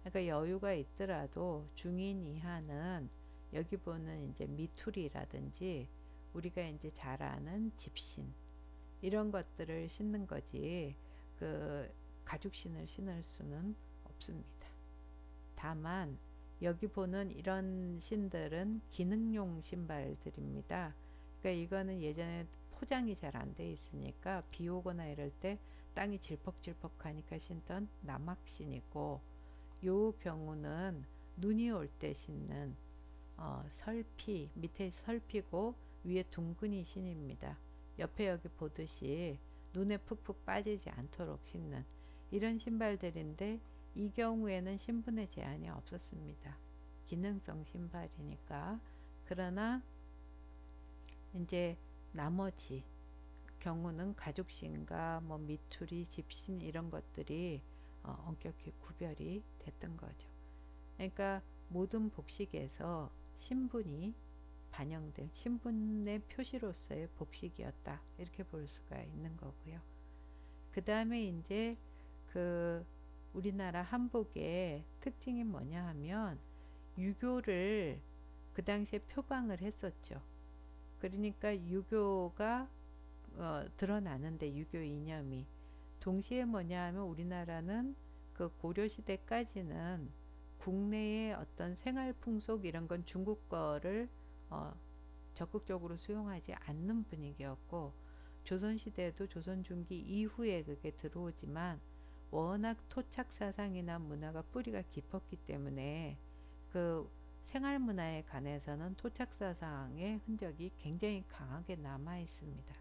그러니까 여유가 있더라도 중인 이하는 여기 보는 이제 미투리라든지 우리가 이제 잘 아는 집신, 이런 것들을 신는 거지 그 가죽신을 신을 수는 없습니다. 다만 여기 보는 이런 신들은 기능용 신발들입니다. 그러니까 이거는 예전에 포장이 잘 안 돼 있으니까 비 오거나 이럴 때 땅이 질퍽질퍽하니까 신던 남학신이고, 요 경우는 눈이 올 때 신는 설피, 밑에 설피고 위에 둥근이 신입니다. 옆에 여기 보듯이 눈에 푹푹 빠지지 않도록 신는 이런 신발들인데, 이 경우에는 신분의 제한이 없었습니다. 기능성 신발이니까. 그러나 이제 나머지 경우는 가죽신과 뭐 미투리, 집신 이런 것들이 엄격히 구별이 됐던 거죠. 그러니까 모든 복식에서 신분이 반영된 신분의 표시로서의 복식이었다. 이렇게 볼 수가 있는 거고요. 그 다음에 이제 그 우리나라 한복의 특징이 뭐냐 하면 유교를 그 당시에 표방을 했었죠. 그러니까 유교가 드러나는데 유교 이념이 동시에 뭐냐 하면 우리나라는 그 고려시대까지는 국내의 어떤 생활 풍속 이런 건 중국 거를 적극적으로 수용하지 않는 분위기였고 조선시대에도 조선 중기 이후에 그게 들어오지만 워낙 토착 사상이나 문화가 뿌리가 깊었기 때문에 그 생활 문화에 관해서는 토착 사상의 흔적이 굉장히 강하게 남아 있습니다.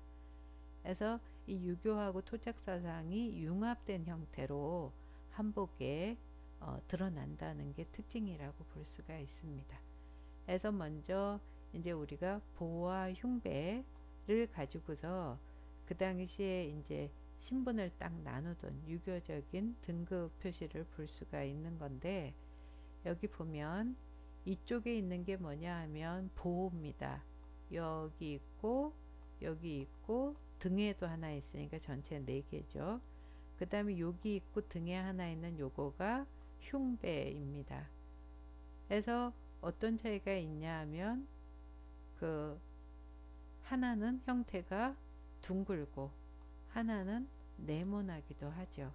그래서 이 유교하고 토착 사상이 융합된 형태로 한복에 드러난다는 게 특징이라고 볼 수가 있습니다. 그래서 먼저 이제 우리가 보와 흉배를 가지고서 그 당시에 이제 신분을 딱 나누던 유교적인 등급 표시를 볼 수가 있는 건데 여기 보면 이쪽에 있는 게 뭐냐 하면 보입니다. 여기 있고 여기 있고 등에도 하나 있으니까 전체 4개죠. 그 다음에 여기 있고 등에 하나 있는 요거가 흉배입니다. 그래서 어떤 차이가 있냐 하면 그 하나는 형태가 둥글고 하나는 네모나기도 하죠.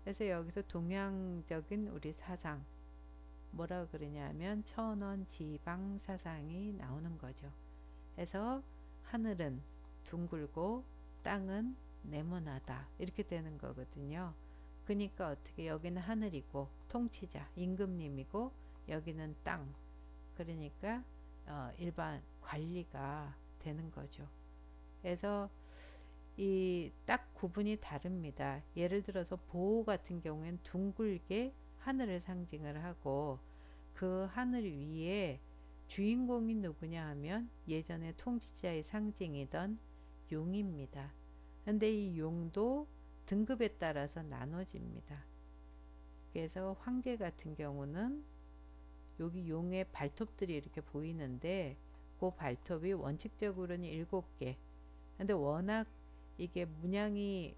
그래서 여기서 동양적인 우리 사상 뭐라 그러냐면 천원 지방 사상이 나오는 거죠. 그래서 하늘은 둥글고 땅은 네모나다 이렇게 되는 거거든요. 그러니까 어떻게 여기는 하늘이고 통치자 임금님이고 여기는 땅 그러니까 일반 관리가 되는 거죠. 그래서 이 딱 구분이 다릅니다. 예를 들어서 보호 같은 경우에는 둥글게 하늘을 상징을 하고 그 하늘 위에 주인공이 누구냐 하면 예전에 통치자의 상징이던 용입니다. 근데 이 용도 등급에 따라서 나눠집니다. 그래서 황제 같은 경우는 여기 용의 발톱들이 이렇게 보이는데 그 발톱이 원칙적으로는 7개. 근데 워낙 이게 문양이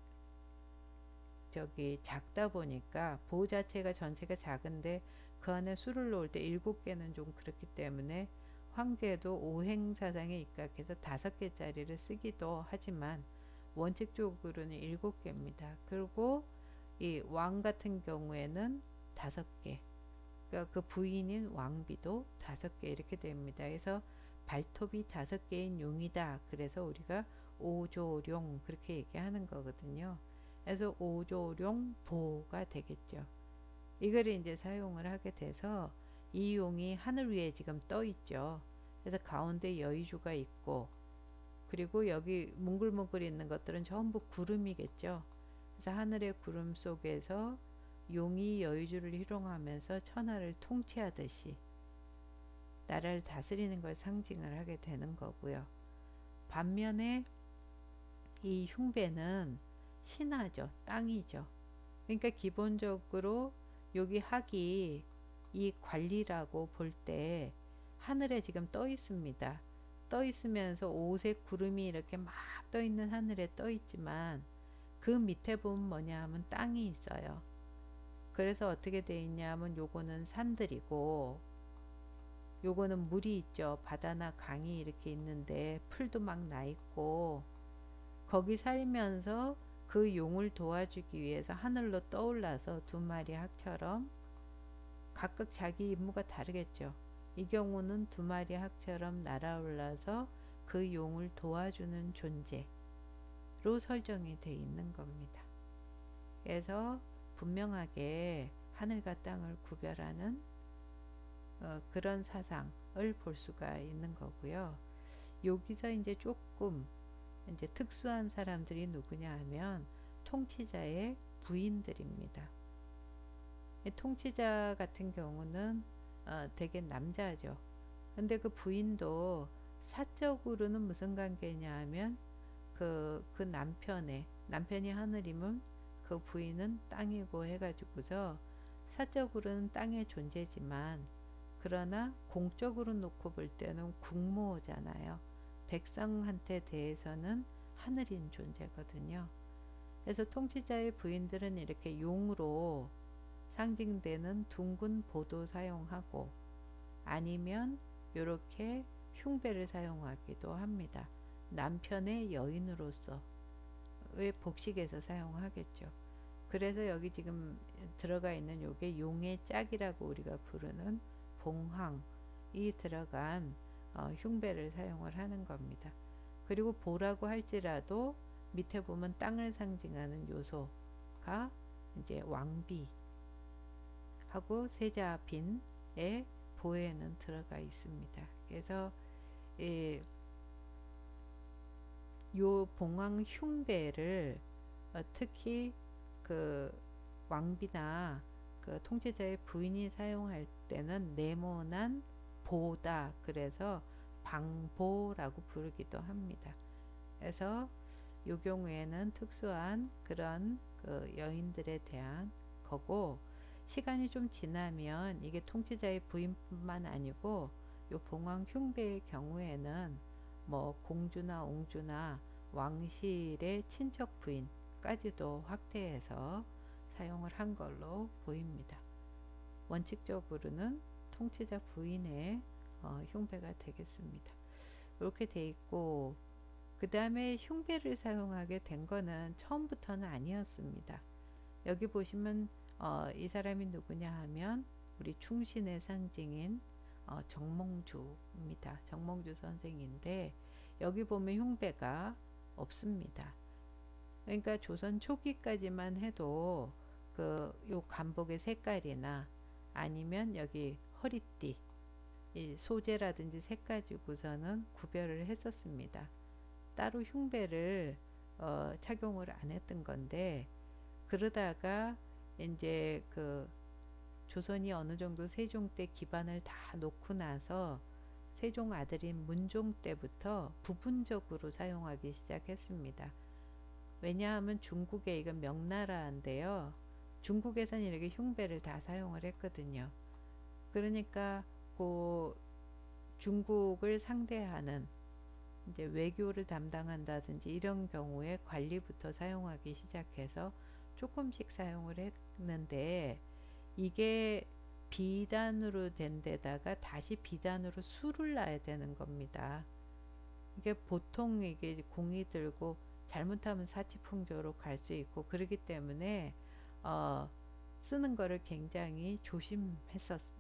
저기 작다 보니까 보호 자체가 전체가 작은데 그 안에 수를 놓을 때 7개는 좀 그렇기 때문에 황제도 오행사상에 입각해서 5개짜리를 쓰기도 하지만 원칙적으로는 7개입니다. 그리고 이 왕 같은 경우에는 5개. 그러니까 그 부인인 왕비도 5개 이렇게 됩니다. 그래서 발톱이 5개인 용이다. 그래서 우리가 오조룡 그렇게 얘기하는 거거든요. 그래서 오조룡 보가 되겠죠. 이걸 이제 사용을 하게 돼서 이 용이 하늘 위에 지금 떠 있죠. 그래서 가운데 여의주가 있고 그리고 여기 뭉글뭉글 있는 것들은 전부 구름이겠죠. 그래서 하늘의 구름 속에서 용이 여의주를 희롱하면서 천하를 통치하듯이 나라를 다스리는 걸 상징을 하게 되는 거고요. 반면에 이 흉배는 신하죠. 땅이죠. 그러니까 기본적으로 여기 학이 이 관리라고 볼 때 하늘에 지금 떠 있습니다. 떠 있으면서 오색 구름이 이렇게 막 떠 있는 하늘에 떠 있지만 그 밑에 보면 뭐냐 하면 땅이 있어요. 그래서 어떻게 돼 있냐 하면 요거는 산들이고 요거는 물이 있죠. 바다나 강이 이렇게 있는데 풀도 막 나 있고 거기 살면서 그 용을 도와주기 위해서 하늘로 떠올라서 2마리 학처럼 각각 자기 임무가 다르겠죠. 이 경우는 2마리 학처럼 날아올라서 그 용을 도와주는 존재로 설정이 되어 있는 겁니다. 그래서 분명하게 하늘과 땅을 구별하는 그런 사상을 볼 수가 있는 거고요. 여기서 이제 조금 이제 특수한 사람들이 누구냐 하면 통치자의 부인들입니다. 통치자 같은 경우는 되게 남자죠. 근데 그 부인도 사적으로는 무슨 관계냐 하면 그 남편이 하늘이면 그 부인은 땅이고 해가지고서 사적으로는 땅의 존재지만 그러나 공적으로 놓고 볼 때는 국모잖아요. 백성한테 대해서는 하늘인 존재거든요. 그래서 통치자의 부인들은 이렇게 용으로 상징되는 둥근 보도 사용하고 아니면 이렇게 흉배를 사용하기도 합니다. 남편의 여인으로서의 복식에서 사용하겠죠. 그래서 여기 지금 들어가 있는 요게 용의 짝이라고 우리가 부르는 봉황이 들어간 흉배를 사용을 하는 겁니다. 그리고 보라고 할지라도 밑에 보면 땅을 상징하는 요소가 이제 왕비하고 세자빈의 보에는 들어가 있습니다. 그래서 요 봉황 흉배를 특히 그 왕비나 그 통치자의 부인이 사용할 때는 네모난 보다, 그래서 방보라고 부르기도 합니다. 그래서 요 경우에는 특수한 그런 그 여인들에 대한 거고, 시간이 좀 지나면 이게 통치자의 부인뿐만 아니고 요 봉황 흉배의 경우에는 뭐 공주나 옹주나 왕실의 친척 부인까지도 확대해서 사용을 한 걸로 보입니다. 원칙적으로는 통치자 부인의 흉배가 되겠습니다. 이렇게 돼 있고, 그 다음에 흉배를 사용하게 된 거는 처음부터는 아니었습니다. 여기 보시면 이 사람이 누구냐 하면 우리 충신의 상징인 정몽주입니다. 정몽주 선생인데 여기 보면 흉배가 없습니다. 그러니까 조선 초기까지만 해도 요 간복의 색깔이나 아니면 여기 허리띠 이 소재라든지 색 가지고서는 구별을 했었습니다. 따로 흉배를 착용을 안 했던 건데, 그러다가 이제 그 조선이 어느 정도 세종 때 기반을 다 놓고 나서 세종 아들인 문종 때부터 부분적으로 사용하기 시작했습니다. 왜냐하면 중국에 이건 명나라인데요. 중국에서는 이렇게 흉배를 다 사용을 했거든요. 그러니까 그 중국을 상대하는 이제 외교를 담당한다든지 이런 경우에 관리부터 사용하기 시작해서 조금씩 사용을 했는데, 이게 비단으로 된 데다가 다시 비단으로 술을 놔야 되는 겁니다. 이게 보통 이게 공이 들고 잘못하면 사치풍조로 갈 수 있고, 그렇기 때문에 쓰는 거를 굉장히 조심했었죠.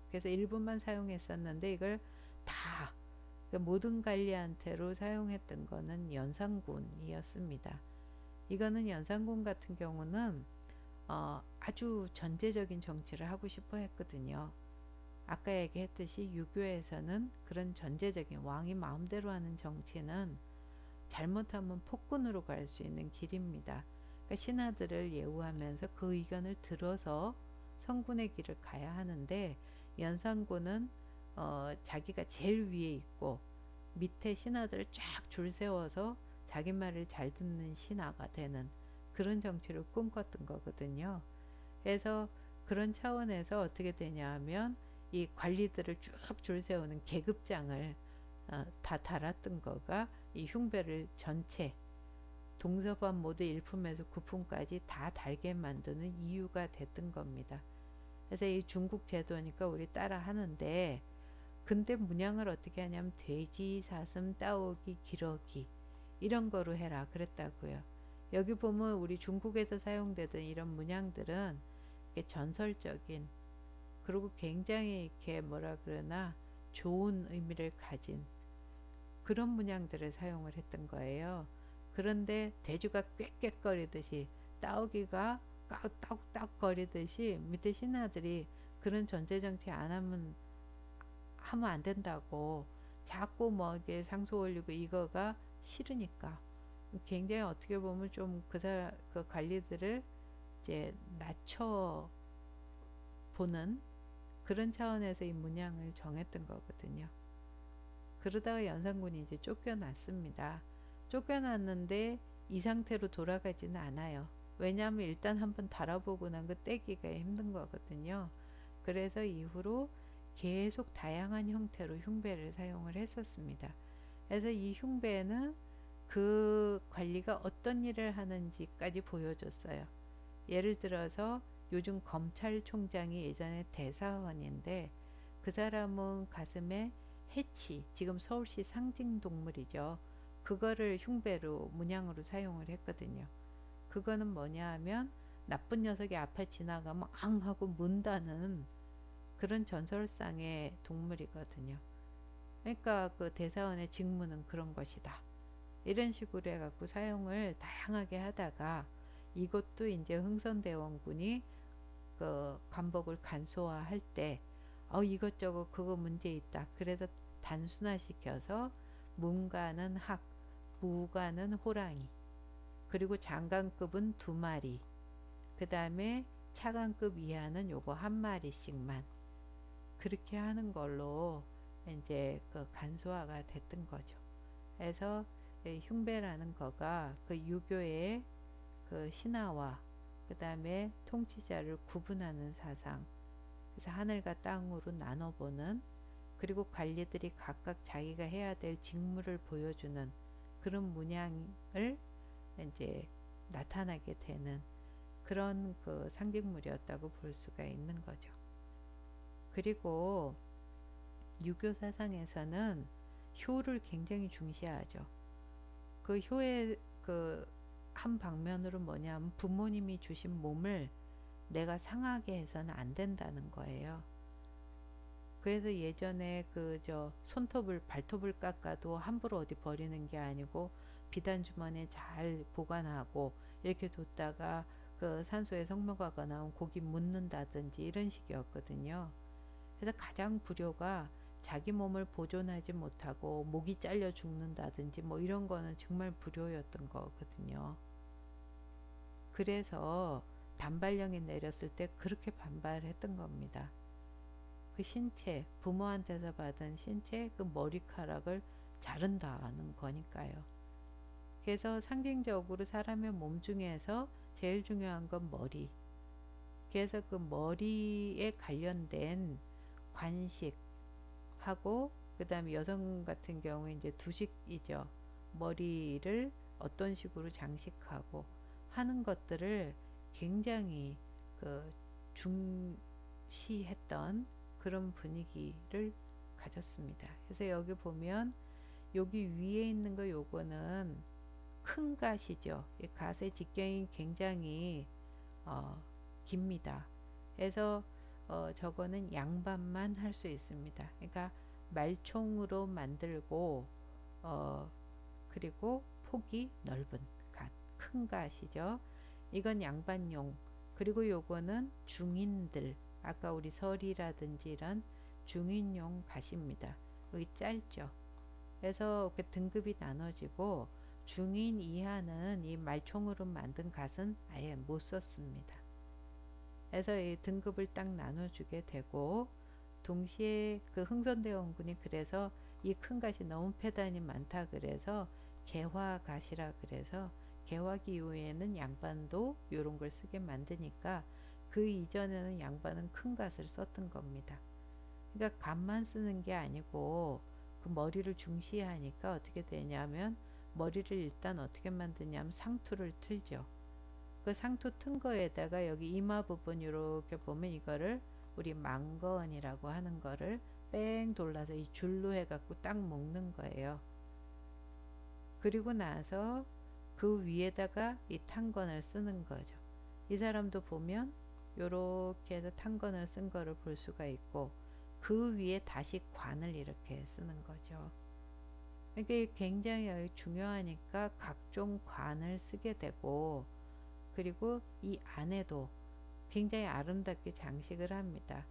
그래서 일부만 사용했었는데 이걸 다 모든 관리한테로 사용했던 거는 연산군이었습니다. 이거는 연산군 같은 경우는 아주 전제적인 정치를 하고 싶어 했거든요. 아까 얘기했듯이 유교에서는 그런 전제적인 왕이 마음대로 하는 정치는 잘못하면 폭군으로 갈 수 있는 길입니다. 그러니까 신하들을 예우하면서 그 의견을 들어서 성군의 길을 가야 하는데, 연산군은 자기가 제일 위에 있고 밑에 신하들을 쫙 줄 세워서 자기 말을 잘 듣는 신하가 되는 그런 정치를 꿈꿨던 거거든요. 그래서 그런 차원에서 어떻게 되냐 하면 이 관리들을 쭉 줄 세우는 계급장을 다 달았던 거가 이 흉배를 전체 동서반 모두 1품에서 9품까지 다 달게 만드는 이유가 됐던 겁니다. 그래서 이 중국 제도니까 우리 따라 하는데, 근데 문양을 어떻게 하냐면 돼지, 사슴, 따오기, 기러기 이런 거로 해라 그랬다고요. 여기 보면 우리 중국에서 사용되던 이런 문양들은 전설적인, 그리고 굉장히 이렇게 뭐라 그러나 좋은 의미를 가진 그런 문양들을 사용을 했던 거예요. 그런데 돼지가 꽥꽥거리듯이 따오기가 까딱딱 거리듯이 밑에 신하들이 그런 전제정치 안 하면 안 된다고 자꾸 뭐 이게 상소 올리고 이거가 싫으니까 굉장히 어떻게 보면 좀 그 관리들을 이제 낮춰 보는 그런 차원에서 이 문양을 정했던 거거든요. 그러다가 연산군이 이제 쫓겨났습니다. 쫓겨났는데 이 상태로 돌아가지는 않아요. 왜냐하면 일단 한번 달아보고 난 거 떼기가 힘든 거거든요. 그래서 이후로 계속 다양한 형태로 흉배를 사용을 했었습니다. 그래서 이 흉배는 그 관리가 어떤 일을 하는지까지 보여줬어요. 예를 들어서 요즘 검찰총장이 예전에 대사원인데 그 사람은 가슴에 해치, 지금 서울시 상징동물이죠. 그거를 흉배로 문양으로 사용을 했거든요. 그거는 뭐냐 하면 나쁜 녀석이 앞에 지나가면 앙 하고 문다는 그런 전설상의 동물이거든요. 그러니까 그 대사원의 직무는 그런 것이다. 이런 식으로 해갖고 사용을 다양하게 하다가 이것도 이제 흥선대원군이 그 관복을 간소화할 때 이것저것 그거 문제 있다. 그래서 단순화시켜서 문관은 학, 무관은 호랑이, 그리고 장관급은 2마리, 그 다음에 차관급 이하는 요거 1마리씩만 그렇게 하는 걸로 이제 그 간소화가 됐던 거죠. 그래서 흉배라는 거가 그 유교의 그 신화와 그 다음에 통치자를 구분하는 사상, 그래서 하늘과 땅으로 나눠보는, 그리고 관리들이 각각 자기가 해야 될 직무를 보여주는 그런 문양을 이제 나타나게 되는 그런 그 상징물이었다고 볼 수가 있는 거죠. 그리고 유교 사상에서는 효를 굉장히 중시하죠. 그 효의 그 한 방면으로 뭐냐면 부모님이 주신 몸을 내가 상하게 해서는 안 된다는 거예요. 그래서 예전에 그 저 손톱을 발톱을 깎아도 함부로 어디 버리는 게 아니고 비단 주머니에 잘 보관하고 이렇게 뒀다가 그 산소에 성묘가가 나온 고기 묻는다든지 이런 식이었거든요. 그래서 가장 불효가 자기 몸을 보존하지 못하고 목이 잘려 죽는다든지 뭐 이런 거는 정말 불효였던 거거든요. 그래서 단발령이 내렸을 때 그렇게 반발했던 겁니다. 그 신체, 부모한테서 받은 신체 그 머리카락을 자른다는 거니까요. 그래서 상징적으로 사람의 몸 중에서 제일 중요한 건 머리. 그래서 그 머리에 관련된 관식하고 그 다음에 여성 같은 경우에 이제 두식이죠. 머리를 어떤 식으로 장식하고 하는 것들을 굉장히 그 중시했던 그런 분위기를 가졌습니다. 그래서 여기 보면 여기 위에 있는 거 요거는 큰 갓이죠. 이 갓의 직경이 굉장히 깁니다. 그래서 저거는 양반만 할 수 있습니다. 그러니까 말총으로 만들고 그리고 폭이 넓은 갓, 큰 갓이죠. 이건 양반용. 그리고 요거는 중인들, 아까 우리 설이라든지 이런 중인용 갓입니다. 여기 짧죠. 그래서 그 등급이 나눠지고 중인 이하는 이 말총으로 만든 갓은 아예 못 썼습니다. 그래서 이 등급을 딱 나눠주게 되고 동시에 그 흥선대원군이 그래서 이 큰 갓이 너무 패단이 많다 그래서 개화갓이라 그래서 개화기 이후에는 양반도 이런 걸 쓰게 만드니까 그 이전에는 양반은 큰 갓을 썼던 겁니다. 그러니까 갓만 쓰는 게 아니고 그 머리를 중시하니까 어떻게 되냐면 머리를 일단 어떻게 만드냐면 상투를 틀죠. 그 상투 튼 거에다가 여기 이마 부분 이렇게 보면 이거를 우리 망건이라고 하는 거를 뺑 돌라서 이 줄로 해갖고 딱 묶는 거예요. 그리고 나서 그 위에다가 이 탄건을 쓰는 거죠. 이 사람도 보면 요렇게 해서 탄건을 쓴 거를 볼 수가 있고 그 위에 다시 관을 이렇게 쓰는 거죠. 이게 굉장히 중요하니까 각종 관을 쓰게 되고 그리고 이 안에도 굉장히 아름답게 장식을 합니다.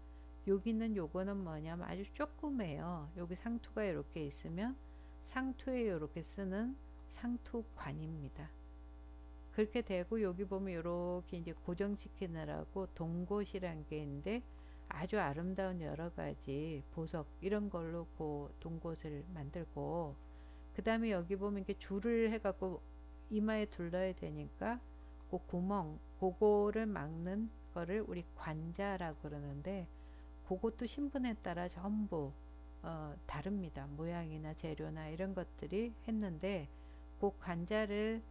여기는 요거는 뭐냐면 아주 조그매요. 여기 상투가 이렇게 있으면 상투에 이렇게 쓰는 상투관입니다. 그렇게 되고 여기 보면 이렇게 이제 고정시키느라고 동곳이란 게 있는데 아주 아름다운 여러 가지 보석 이런 걸로 그 동곳을 만들고 그 다음에 여기 보면 이렇게 줄을 해갖고 이마에 둘러야 되니까 그 구멍 그거를 막는 거를 우리 관자라고 그러는데 그것도 신분에 따라 전부 다릅니다. 모양이나 재료나 이런 것들이 했는데 그 관자를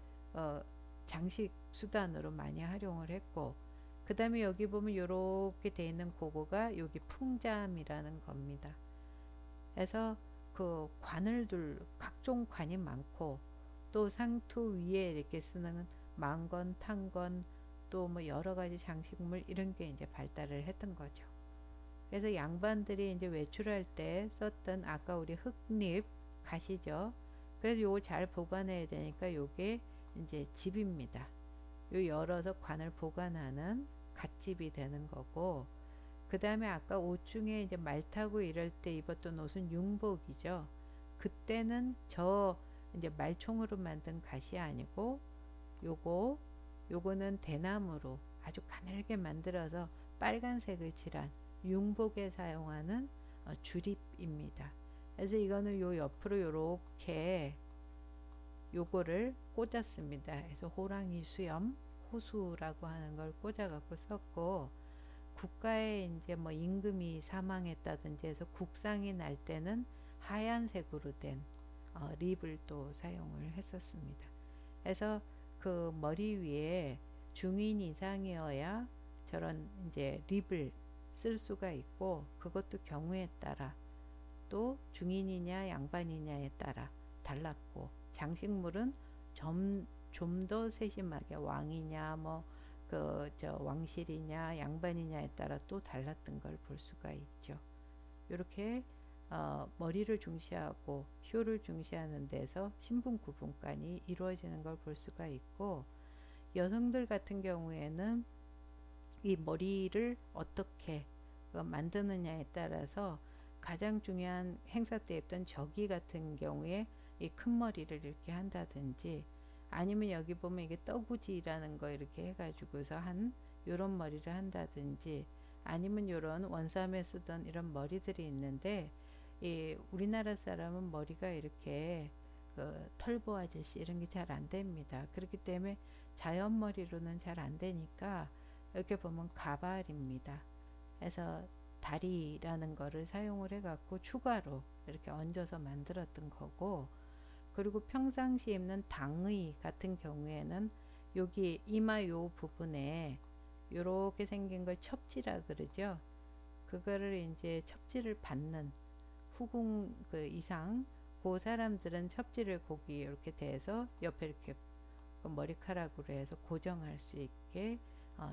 장식 수단으로 많이 활용을 했고, 그 다음에 여기 보면 이렇게 돼 있는 그거가 여기 풍잠이라는 겁니다. 그래서 그 관을 각종 관이 많고, 또 상투 위에 이렇게 쓰는 망건, 탄건, 또 뭐 여러 가지 장식물 이런 게 이제 발달을 했던 거죠. 그래서 양반들이 이제 외출할 때 썼던 아까 우리 흙립 가시죠. 그래서 요거 잘 보관해야 되니까 요게 이제 집입니다. 요 열어서 관을 보관하는 갓집이 되는 거고, 그 다음에 아까 옷 중에 이제 말 타고 이럴 때 입었던 옷은 융복이죠. 그때는 저 이제 말총으로 만든 갓이 아니고 요거는 대나무로 아주 가늘게 만들어서 빨간색을 칠한 융복에 사용하는 주립입니다. 그래서 이거는 요 옆으로 요렇게 요거를 꽂았습니다. 그래서 호랑이 수염, 호수라고 하는 걸 꽂아 갖고 썼고, 국가에 이제 뭐 임금이 사망했다든지 해서 국상이 날 때는 하얀색으로 된 립을 또 사용을 했었습니다. 그래서 그 머리 위에 중인 이상이어야 저런 이제 립을 쓸 수가 있고, 그것도 경우에 따라 또 중인이냐 양반이냐에 따라 달랐고, 장식물은 좀 더 세심하게 왕이냐 뭐 왕실이냐 양반이냐에 따라 또 달랐던 걸 볼 수가 있죠. 이렇게 머리를 중시하고 쇼를 중시하는 데서 신분 구분관이 이루어지는 걸 볼 수가 있고, 여성들 같은 경우에는 이 머리를 어떻게 만드느냐에 따라서 가장 중요한 행사 때 입던 저기 같은 경우에 이 큰 머리를 이렇게 한다든지, 아니면 여기 보면 이게 떠구지라는 거 이렇게 해가지고서 한 요런 머리를 한다든지, 아니면 요런 원삼에 쓰던 이런 머리들이 있는데, 이 우리나라 사람은 머리가 이렇게 털보 아저씨 이런 게 잘 안 됩니다. 그렇기 때문에 자연 머리로는 잘 안 되니까 이렇게 보면 가발입니다. 그래서 다리라는 거를 사용을 해갖고 추가로 이렇게 얹어서 만들었던 거고, 그리고 평상시 입는 당의 같은 경우에는 여기 이마 요 부분에 요렇게 생긴 걸 첩지라 그러죠. 그거를 이제 첩지를 받는 후궁 그 이상 그 사람들은 첩지를 거기 이렇게 대서 옆에 이렇게 그 머리카락으로 해서 고정할 수 있게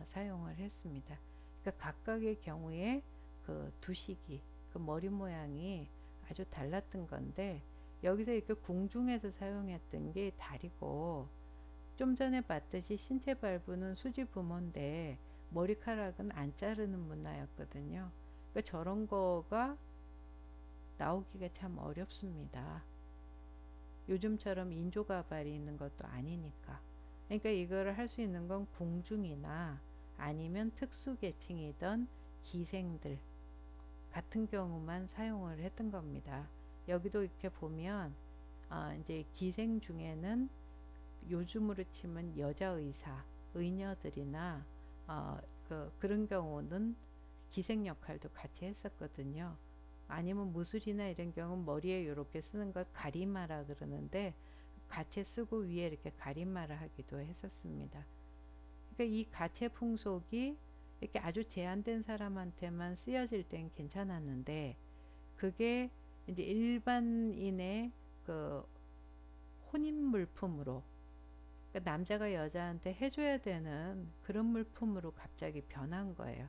사용을 했습니다. 그러니까 각각의 경우에 그 두식이 그 머리 모양이 아주 달랐던 건데, 여기서 이렇게 궁중에서 사용했던 게 다리고, 좀 전에 봤듯이 신체 발부는 수지 부모인데 머리카락은 안 자르는 문화였거든요. 그러니까 저런 거가 나오기가 참 어렵습니다. 요즘처럼 인조 가발이 있는 것도 아니니까. 그러니까 이거를 할 수 있는 건 궁중이나 아니면 특수 계층이던 기생들 같은 경우만 사용을 했던 겁니다. 여기도 이렇게 보면 이제 기생 중에는 요즘으로 치면 여자 의사, 의녀들이나 그런 경우는 기생 역할도 같이 했었거든요. 아니면 무술이나 이런 경우는 머리에 이렇게 쓰는 걸 가리마라 그러는데, 가채 쓰고 위에 이렇게 가리마를 하기도 했었습니다. 그러니까 이 가채 풍속이 이렇게 아주 제한된 사람한테만 쓰여질 땐 괜찮았는데, 그게 이제 일반인의 그 혼인 물품으로, 그러니까 남자가 여자한테 해줘야 되는 그런 물품으로 갑자기 변한 거예요.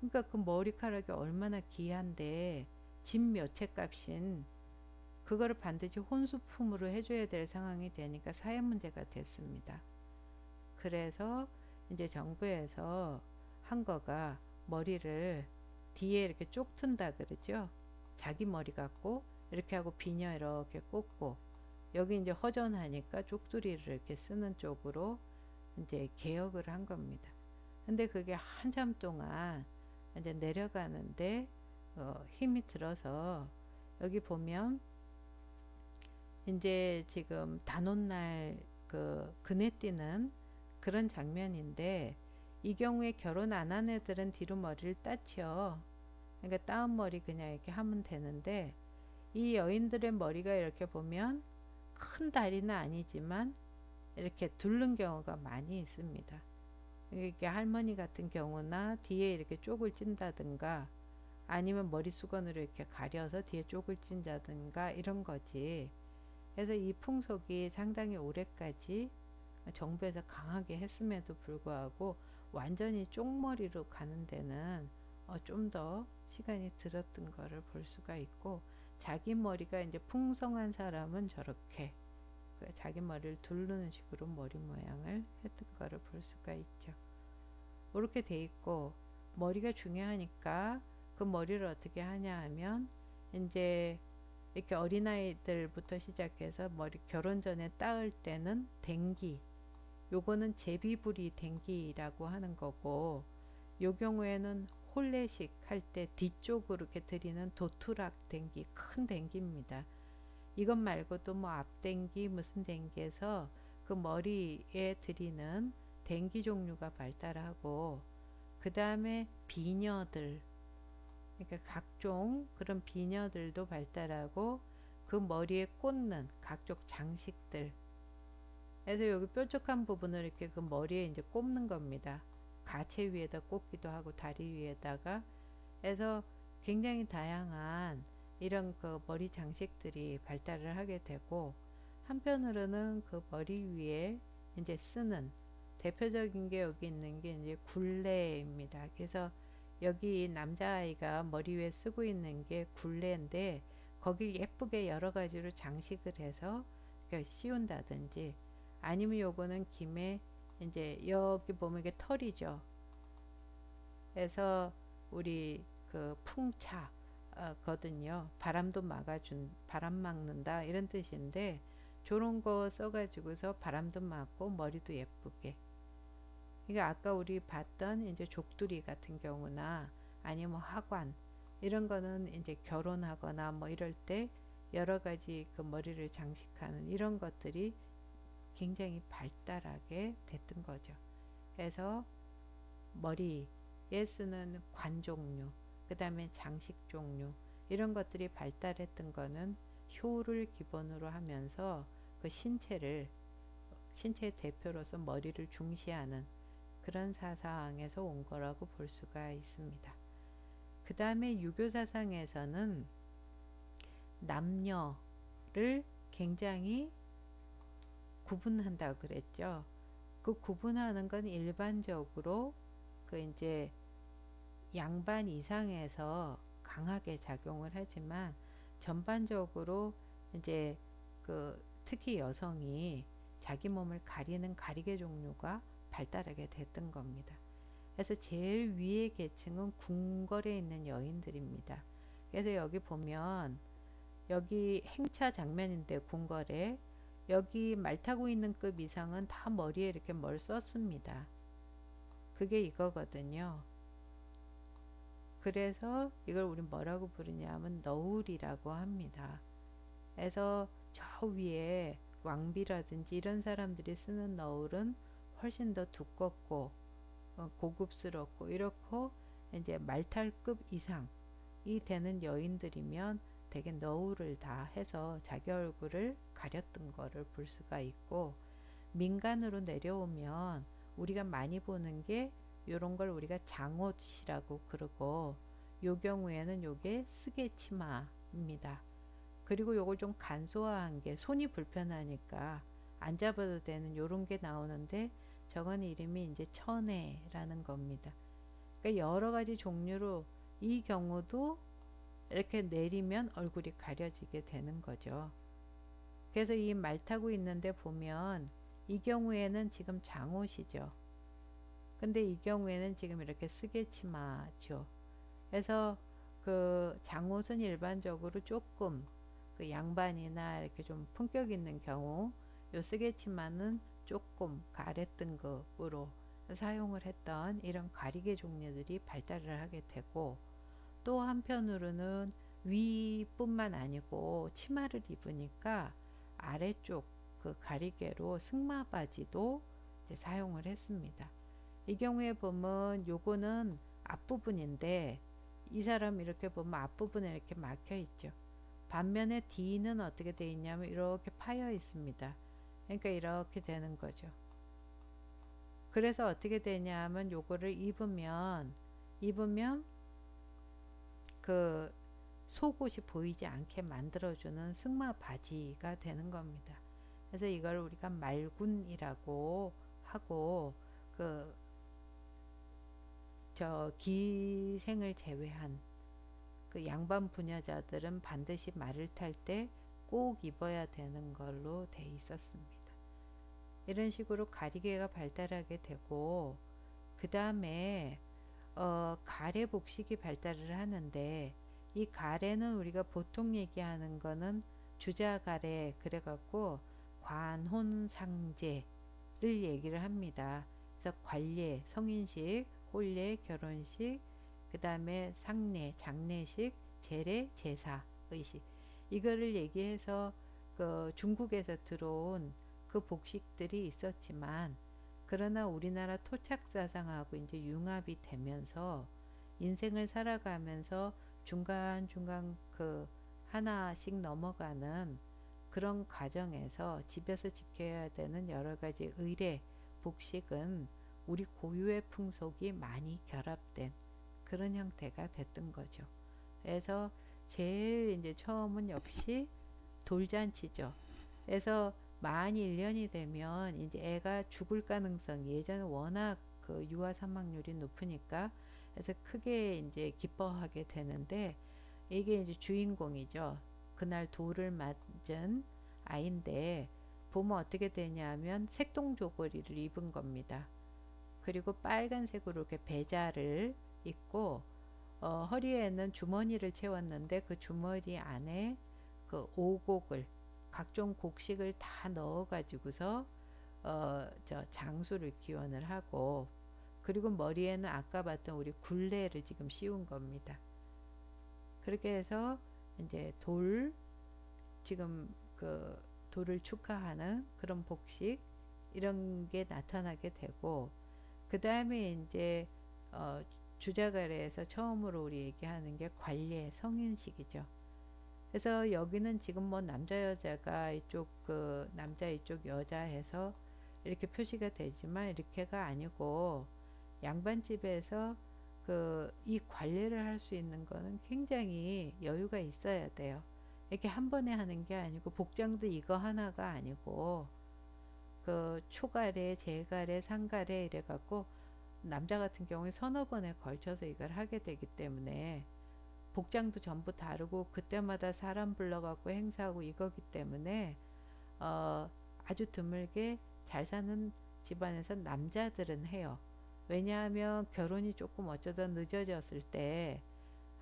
그러니까 그 머리카락이 얼마나 귀한데 집 몇 채 값인 그거를 반드시 혼수품으로 해줘야 될 상황이 되니까 사회 문제가 됐습니다. 그래서 이제 정부에서 한 거가 머리를 뒤에 이렇게 쪽 튼다 그러죠. 자기 머리 갖고 이렇게 하고 비녀 이렇게 꽂고, 여기 이제 허전하니까 쪽두리를 이렇게 쓰는 쪽으로 이제 개혁을 한 겁니다. 근데 그게 한참 동안 이제 내려가는데 힘이 들어서, 여기 보면 이제 지금 단오날 그네 띄는 그런 장면인데, 이 경우에 결혼 안 한 애들은 뒤로 머리를 따죠. 그러니까 따은 머리 그냥 이렇게 하면 되는데, 이 여인들의 머리가 이렇게 보면 큰 다리는 아니지만 이렇게 둘른 경우가 많이 있습니다. 이게 할머니 같은 경우나 뒤에 이렇게 쪽을 찐다든가 아니면 머리 수건으로 이렇게 가려서 뒤에 쪽을 찐다든가 이런 거지. 그래서 이 풍속이 상당히 오래까지 정부에서 강하게 했음에도 불구하고 완전히 쪽머리로 가는 데는 좀 더 시간이 들었던 거를 볼 수가 있고, 자기 머리가 이제 풍성한 사람은 저렇게 자기 머리를 두르는 식으로 머리 모양을 했던 거를 볼 수가 있죠. 이렇게 돼 있고, 머리가 중요하니까 그 머리를 어떻게 하냐 하면 이제 이렇게 어린아이들부터 시작해서 머리 결혼 전에 따을 때는 댕기, 요거는 제비부리 댕기라고 하는 거고, 요 경우에는 혼례식 할 때 뒤쪽으로 이렇게 드리는 도투락 댕기, 큰 댕기입니다. 이것 말고도 뭐 앞댕기 무슨 댕기에서 그 머리에 드리는 댕기 종류가 발달하고, 그 다음에 비녀들, 그러니까 각종 그런 비녀들도 발달하고, 그 머리에 꽂는 각종 장식들, 그래서 여기 뾰족한 부분을 이렇게 그 머리에 이제 꼽는 겁니다. 가체 위에다 꽂기도 하고 다리 위에다가 해서 굉장히 다양한 이런 그 머리 장식들이 발달을 하게 되고, 한편으로는 그 머리 위에 이제 쓰는 대표적인 게 여기 있는 게 이제 굴레입니다. 그래서 여기 남자아이가 머리 위에 쓰고 있는 게 굴레인데, 거기 예쁘게 여러 가지로 장식을 해서 씌운다든지, 아니면 요거는 김에 이제 여기 보면 이게 털이죠. 그래서 우리 그 풍차 거든요. 바람도 막아준, 바람 막는다 이런 뜻인데, 저런 거 써가지고서 바람도 막고 머리도 예쁘게. 그러니까 아까 우리 봤던 이제 족두리 같은 경우나 아니면 하관 이런 거는 이제 결혼하거나 뭐 이럴 때 여러 가지 그 머리를 장식하는 이런 것들이 굉장히 발달하게 됐던 거죠. 그래서 머리에 쓰는 관 종류, 그 다음에 장식 종류 이런 것들이 발달했던 거는 효를 기본으로 하면서 그 신체의 대표로서 머리를 중시하는 그런 사상에서 온 거라고 볼 수가 있습니다. 그 다음에 유교 사상에서는 남녀를 굉장히 구분한다고 그랬죠. 그 구분하는 건 일반적으로 그 이제 양반 이상에서 강하게 작용을 하지만, 전반적으로 이제 그 특히 여성이 자기 몸을 가리는 가리개 종류가 발달하게 됐던 겁니다. 그래서 제일 위의 계층은 궁궐에 있는 여인들입니다. 그래서 여기 보면 여기 행차 장면인데 궁궐에 여기 말 타고 있는 급 이상은 다 머리에 이렇게 뭘 썼습니다. 그게 이거거든요. 그래서 이걸 우리 뭐라고 부르냐면 너울이라고 합니다. 그래서 저 위에 왕비라든지 이런 사람들이 쓰는 너울은 훨씬 더 두껍고 고급스럽고 이렇고, 이제 말탈급 이상이 되는 여인들이면 되게 너울을 다 해서 자기 얼굴을 가렸던 거를 볼 수가 있고, 민간으로 내려오면 우리가 많이 보는 게 요런 걸 우리가 장옷이라고 그러고, 요 경우에는 요게 쓰개치마입니다. 그리고 요걸 좀 간소화한 게 손이 불편하니까 안 잡아도 되는 요런 게 나오는데, 저건 이름이 이제 천애라는 겁니다. 그러니까 여러 가지 종류로 이 경우도 이렇게 내리면 얼굴이 가려지게 되는 거죠. 그래서 이 말 타고 있는데 보면 이 경우에는 지금 장옷이죠. 근데 이 경우에는 지금 이렇게 쓰개치마죠. 그래서 그 장옷은 일반적으로 조금 그 양반이나 이렇게 좀 품격 있는 경우, 요 쓰개치마는 조금 그 아랫등급으로 사용을 했던 이런 가리개 종류들이 발달을 하게 되고, 또 한편으로는 위뿐만 아니고 치마를 입으니까 아래쪽 그 가리개로 승마 바지도 이제 사용을 했습니다. 이 경우에 보면 요거는 앞부분인데 이 사람 이렇게 보면 앞부분에 이렇게 막혀 있죠. 반면에 D는 어떻게 되어 있냐면 이렇게 파여 있습니다. 그러니까 이렇게 되는 거죠. 그래서 어떻게 되냐면 요거를 입으면 그 속옷이 보이지 않게 만들어주는 승마 바지가 되는 겁니다. 그래서 이걸 우리가 말군이라고 하고 그 저 기생을 제외한 그 양반 부녀자들은 반드시 말을 탈 때 꼭 입어야 되는 걸로 돼 있었습니다. 이런 식으로 가리개가 발달하게 되고 그 다음에 가래 복식이 발달을 하는데 이 가래는 우리가 보통 얘기하는 거는 주자가래 그래갖고 관혼상제를 얘기를 합니다. 그래서 관례, 성인식, 혼례, 결혼식, 그 다음에 상례, 장례식, 제례, 제사, 의식 이거를 얘기해서 그 중국에서 들어온 그 복식들이 있었지만 그러나 우리나라 토착사상하고 이제 융합이 되면서 인생을 살아가면서 중간중간 그 하나씩 넘어가는 그런 과정에서 집에서 지켜야 되는 여러 가지 의례, 복식은 우리 고유의 풍속이 많이 결합된 그런 형태가 됐던 거죠. 그래서 제일 이제 처음은 역시 돌잔치죠. 그래서 만 1년이 되면 이제 애가 죽을 가능성이 예전에 워낙 그 유아 사망률이 높으니까 그래서 크게 이제 기뻐하게 되는데 이게 이제 주인공이죠. 그날 돌을 맞은 아이인데 보면 어떻게 되냐면 색동저고리를 입은 겁니다. 그리고 빨간색으로 이렇게 배자를 입고 허리에는 주머니를 채웠는데 그 주머니 안에 그 오곡을 각종 곡식을 다 넣어 가지고서 저 장수를 기원을 하고 그리고 머리에는 아까 봤던 우리 굴레를 지금 씌운 겁니다. 그렇게 해서 이제 지금 그 돌을 축하하는 그런 복식 이런 게 나타나게 되고 그 다음에 이제 주자가래에서 처음으로 우리 얘기하는 게 관례 성인식이죠. 그래서 여기는 지금 뭐 남자 여자가 이쪽 그 남자 이쪽 여자 해서 이렇게 표시가 되지만 이렇게가 아니고 양반집에서 그 이 관례를 할 수 있는 거는 굉장히 여유가 있어야 돼요. 이렇게 한 번에 하는 게 아니고 복장도 이거 하나가 아니고 그 초가래, 재가래, 상가래 이래 갖고 남자 같은 경우에 서너 번에 걸쳐서 이걸 하게 되기 때문에 복장도 전부 다르고 그때마다 사람 불러갖고 행사하고 이거기 때문에 아주 드물게 잘 사는 집안에서 남자들은 해요. 왜냐하면 결혼이 조금 어쩌다 늦어졌을 때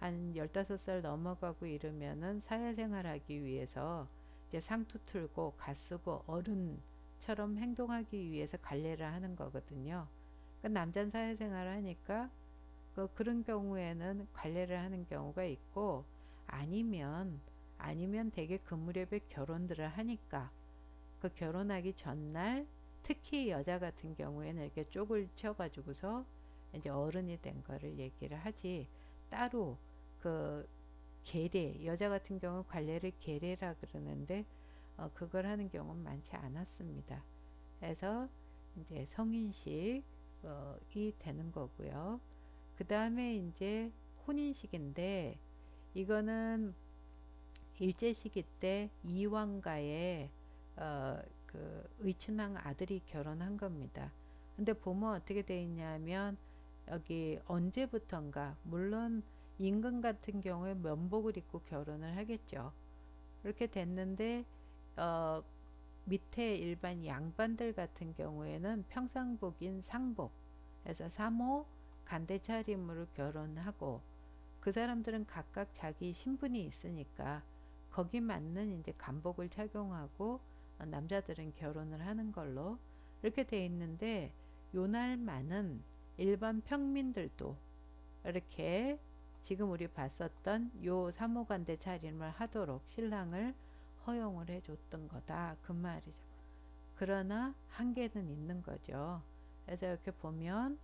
한 15살 넘어가고 이러면은 사회생활 하기 위해서 이제 상투 틀고 가 쓰고 어른처럼 행동하기 위해서 관례를 하는 거거든요. 그러니까 남자는 사회생활을 하니까 그런 경우에는 관례를 하는 경우가 있고 아니면 되게 그 무렵에 결혼들을 하니까 그 결혼하기 전날 특히 여자 같은 경우에는 이렇게 쪽을 쳐가지고서 이제 어른이 된 거를 얘기를 하지 따로 그 계례 여자 같은 경우 관례를 계례라 그러는데 그걸 하는 경우는 많지 않았습니다. 그래서 이제 성인식이 되는 거고요. 그 다음에 이제 혼인식인데 이거는 일제시기 때 이왕가의 그 의춘왕 아들이 결혼한 겁니다. 근데 보면 어떻게 돼 있냐면 여기 언제부턴가 물론 임금 같은 경우에 면복을 입고 결혼을 하겠죠. 이렇게 됐는데 밑에 일반 양반들 같은 경우에는 평상복인 상복 그래서 사모 간대 차림으로 결혼하고 그 사람들은 각각 자기 신분이 있으니까 거기 맞는 이제 간복을 착용하고 남자들은 결혼을 하는 걸로 이렇게 돼 있는데 요날만은 일반 평민들도 이렇게 지금 우리 봤었던 요 사모간대 차림을 하도록 신랑을 허용을 해줬던 거다 그 말이죠. 그러나 한계는 있는 거죠. 그래서 이렇게 보면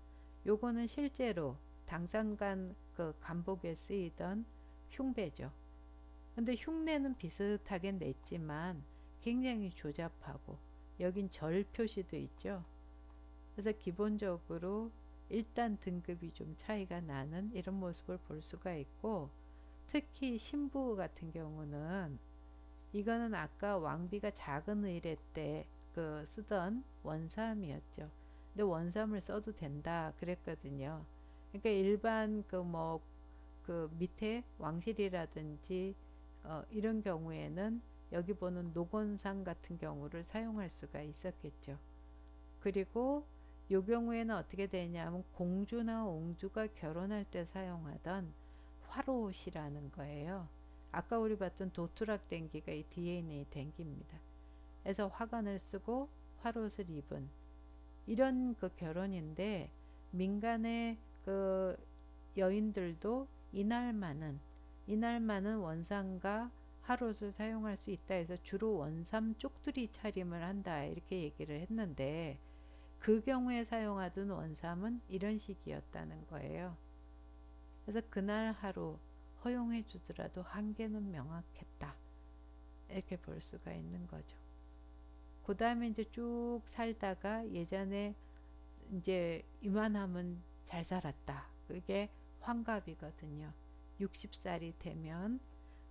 요거는 실제로 당상간 그 간복에 쓰이던 흉배죠. 근데 흉내는 비슷하게 냈지만 굉장히 조잡하고, 여긴 절 표시도 있죠. 그래서 기본적으로 일단 등급이 좀 차이가 나는 이런 모습을 볼 수가 있고, 특히 신부 같은 경우는 이거는 아까 왕비가 작은 의례 때 그 쓰던 원삼이었죠. 근데 원삼을 써도 된다 그랬거든요. 그러니까 일반 그 뭐 그 밑에 왕실이라든지 이런 경우에는 여기 보는 녹원상 같은 경우를 사용할 수가 있었겠죠. 그리고 요 경우에는 어떻게 되냐면 공주나 옹주가 결혼할 때 사용하던 화롯이라는 거예요. 아까 우리 봤던 도투락 댕기가 이 DNA 댕기입니다. 그래서 화관을 쓰고 화롯을 입은 이런 그 결혼인데, 민간의 그 여인들도 이날만은 원삼과 화롯을 사용할 수 있다 해서 주로 원삼 쪽두리 차림을 한다 이렇게 얘기를 했는데, 그 경우에 사용하던 원삼은 이런 식이었다는 거예요. 그래서 그날 하루 허용해 주더라도 한계는 명확했다 이렇게 볼 수가 있는 거죠. 그 다음에 이제 쭉 살다가 예전에 이제 이만하면 잘 살았다, 그게 환갑이거든요. 60살이 되면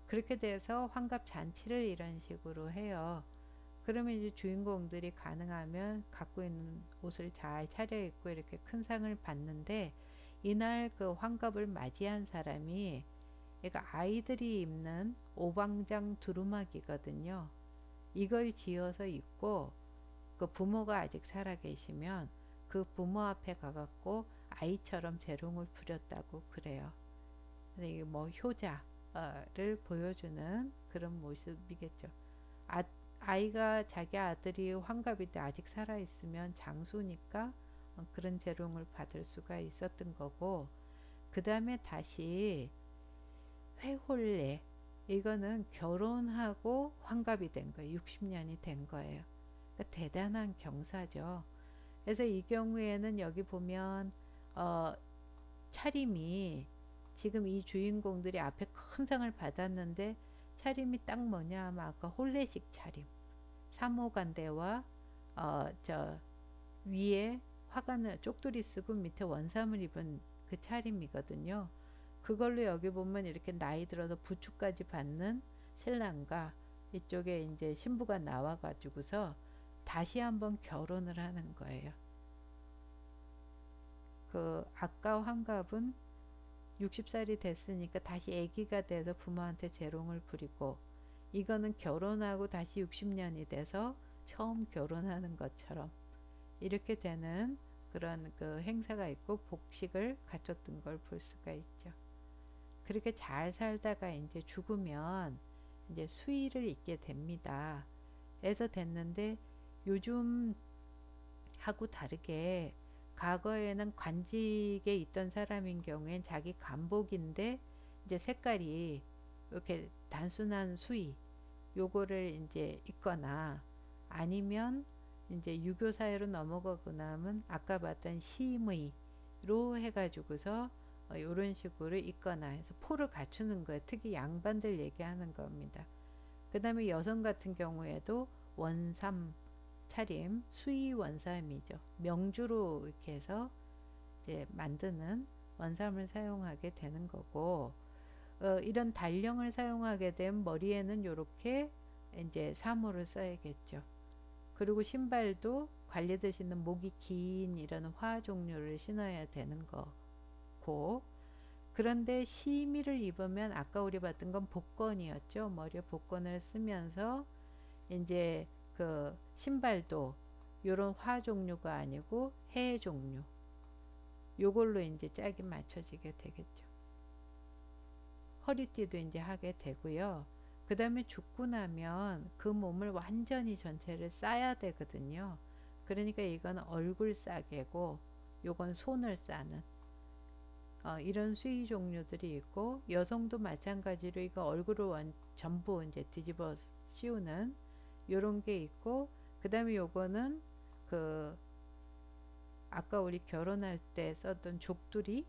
그렇게 돼서 환갑 잔치를 이런 식으로 해요. 그러면 이제 주인공들이 가능하면 갖고 있는 옷을 잘 차려입고 이렇게 큰 상을 받는데, 이날 그 환갑을 맞이한 사람이, 그러니까 아이들이 입는 오방장 두루마기거든요. 이걸 지어서 입고 그 부모가 아직 살아 계시면 그 부모 앞에 가갖고 아이처럼 재롱을 부렸다고 그래요. 이게 뭐 효자를 보여주는 그런 모습이겠죠. 아이가 자기 아들이 환갑인데 아직 살아 있으면 장수니까 그런 재롱을 받을 수가 있었던 거고, 그 다음에 다시 회홀례, 이거는 결혼하고 환갑이 된 거예요. 60년이 된 거예요. 그러니까 대단한 경사죠. 그래서 이 경우에는 여기 보면 차림이, 지금 이 주인공들이 앞에 큰 상을 받았는데 차림이 딱 뭐냐 하면 아까 혼례식 차림, 삼호간대와 저 위에 화관을 쪽두리 쓰고 밑에 원삼을 입은 그 차림이거든요. 그걸로 여기 보면 이렇게 나이 들어서 부축까지 받는 신랑과 이쪽에 이제 신부가 나와 가지고서 다시 한번 결혼을 하는 거예요. 그 아까 환갑은 60살이 됐으니까 다시 아기가 돼서 부모한테 재롱을 부리고, 이거는 결혼하고 다시 60년이 돼서 처음 결혼하는 것처럼 이렇게 되는 그런 그 행사가 있고, 복식을 갖췄던 걸 볼 수가 있죠. 그렇게 잘 살다가 이제 죽으면 이제 수의를 입게 됩니다. 해서 됐는데, 요즘 하고 다르게 과거에는 관직에 있던 사람인 경우엔 자기 간복인데 이제 색깔이 이렇게 단순한 수의 요거를 이제 입거나, 아니면 이제 유교 사회로 넘어가고 나면 아까 봤던 시의로 해가지고서 이런 식으로 입거나 해서 포를 갖추는 거예요. 특히 양반들 얘기하는 겁니다. 그 다음에 여성 같은 경우에도 원삼 차림, 수의 원삼이죠. 명주로 이렇게 해서 이제 만드는 원삼을 사용하게 되는 거고, 이런 단령을 사용하게 되면 머리에는 이렇게 이제 사모를 써야겠죠. 그리고 신발도 관리들 신는 목이 긴 이런 화 종류를 신어야 되는 거고, 그런데 시미를 입으면 아까 우리 봤던 건 복건이었죠. 머리에 복건을 쓰면서 이제 그 신발도 요런 화 종류가 아니고 해 종류, 요걸로 이제 짝이 맞춰지게 되겠죠. 허리띠도 이제 하게 되고요. 그 다음에 죽고 나면 그 몸을 완전히 전체를 싸야 되거든요. 그러니까 이건 얼굴 싸개고 요건 손을 싸는 이런 수의 종류들이 있고, 여성도 마찬가지로 이거 얼굴을 전부 이제 뒤집어 씌우는 요런 게 있고, 그 다음에 요거는 그 아까 우리 결혼할 때 썼던 족두리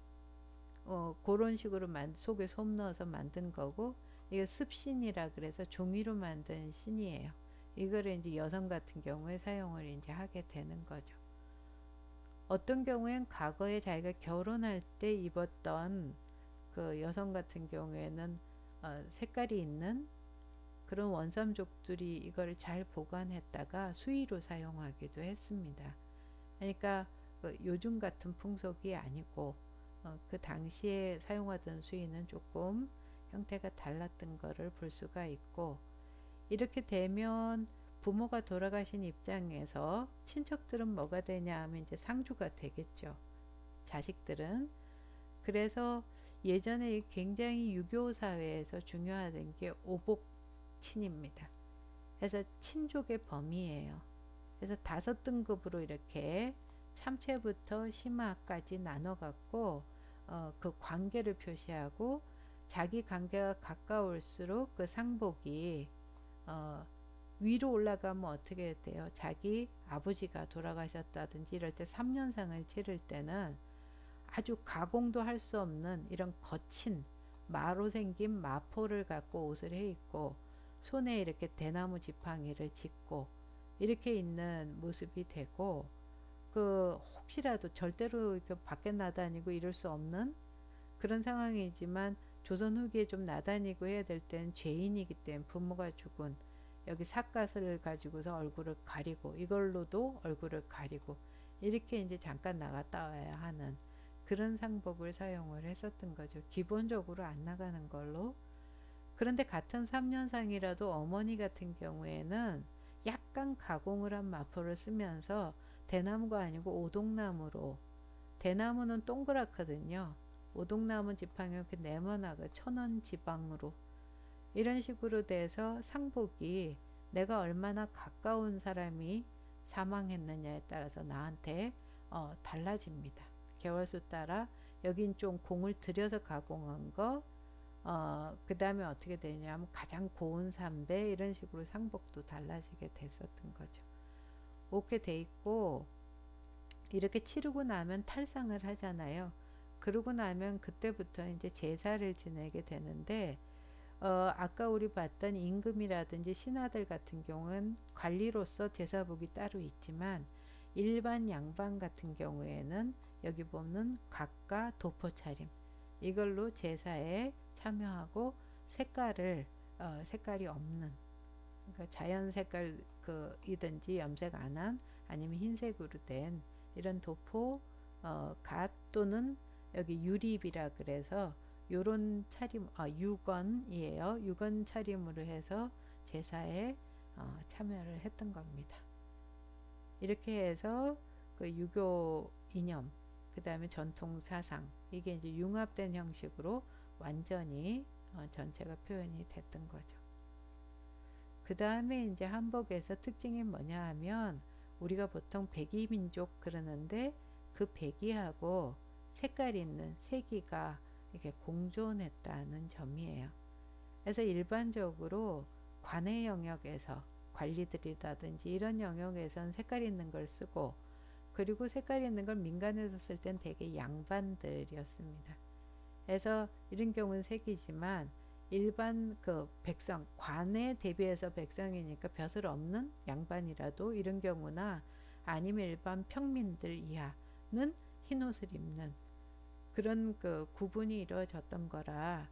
그런 식으로 속에 솜 넣어서 만든 거고, 이게 습신이라 그래서 종이로 만든 신이에요. 이거를 이제 여성 같은 경우에 사용을 이제 하게 되는 거죠. 어떤 경우엔 과거에 자기가 결혼할 때 입었던 그 여성 같은 경우에는 색깔이 있는 그런 원삼족들이 이걸 잘 보관했다가 수의로 사용하기도 했습니다. 그러니까 요즘 같은 풍속이 아니고 그 당시에 사용하던 수의는 조금 형태가 달랐던 것을 볼 수가 있고, 이렇게 되면 부모가 돌아가신 입장에서 친척들은 뭐가 되냐 하면 이제 상주가 되겠죠. 자식들은. 그래서 예전에 굉장히 유교 사회에서 중요하던 게 오복친입니다. 그래서 친족의 범위예요. 그래서 5등급으로 이렇게 참채부터 심화까지 나눠 갖고 그 관계를 표시하고, 자기 관계가 가까울수록 그 상복이 위로 올라가면 어떻게 돼요? 자기 아버지가 돌아가셨다든지 이럴 때 3년상을 치를 때는 아주 가공도 할 수 없는 이런 거친 마로 생긴 마포를 갖고 옷을 해 입고, 손에 이렇게 대나무 지팡이를 짚고 이렇게 있는 모습이 되고, 그 혹시라도 절대로 이렇게 밖에 나다니고 이럴 수 없는 그런 상황이지만, 조선 후기에 좀 나다니고 해야 될 때는 죄인이기 때문에 부모가 죽은 여기 삿갓을 가지고서 얼굴을 가리고, 이걸로도 얼굴을 가리고 이렇게 이제 잠깐 나갔다 와야 하는 그런 상복을 사용을 했었던 거죠. 기본적으로 안 나가는 걸로. 그런데 같은 3년상이라도 어머니 같은 경우에는 약간 가공을 한 마포를 쓰면서 대나무가 아니고 오동나무로, 대나무는 동그랗거든요. 오동나무 지팡이 이렇게 네모나고 천원 지방으로 이런 식으로 돼서 상복이 내가 얼마나 가까운 사람이 사망했느냐에 따라서 나한테 달라집니다. 개월수 따라 여긴 좀 공을 들여서 가공한 거, 그 다음에 어떻게 되냐면 가장 고운 삼배 이런 식으로 상복도 달라지게 됐었던 거죠. 이렇게 돼 있고, 이렇게 치르고 나면 탈상을 하잖아요. 그러고 나면 그때부터 이제 제사를 지내게 되는데, 아까 우리 봤던 임금이라든지 신하들 같은 경우는 관리로서 제사복이 따로 있지만, 일반 양반 같은 경우에는 여기 보면 각과 도포 차림 이걸로 제사에 참여하고, 색깔이 없는, 그러니까 자연 색깔 이든지 염색 안 한 아니면 흰색으로 된 이런 도포 갓 또는 여기 유립이라 그래서 요런 차림, 유건이에요. 유건 차림으로 해서 제사에 참여를 했던 겁니다. 이렇게 해서 그 유교 이념, 그 다음에 전통 사상, 이게 이제 융합된 형식으로 완전히 전체가 표현이 됐던 거죠. 그 다음에 이제 한복에서 특징이 뭐냐 하면, 우리가 보통 백이민족 그러는데 그 백이하고 색깔 있는 색이가 이렇게 공존했다는 점이에요. 그래서 일반적으로 관의 영역에서 관리들이라든지 이런 영역에선 색깔 있는 걸 쓰고, 그리고 색깔 있는 걸 민간에서 쓸 땐 되게 양반들이었습니다. 그래서 이런 경우는 색이지만 일반 그 백성, 관에 대비해서 백성이니까 벼슬 없는 양반이라도 이런 경우나, 아니면 일반 평민들 이하는 흰 옷을 입는 그런 그 구분이 이루어졌던 거라,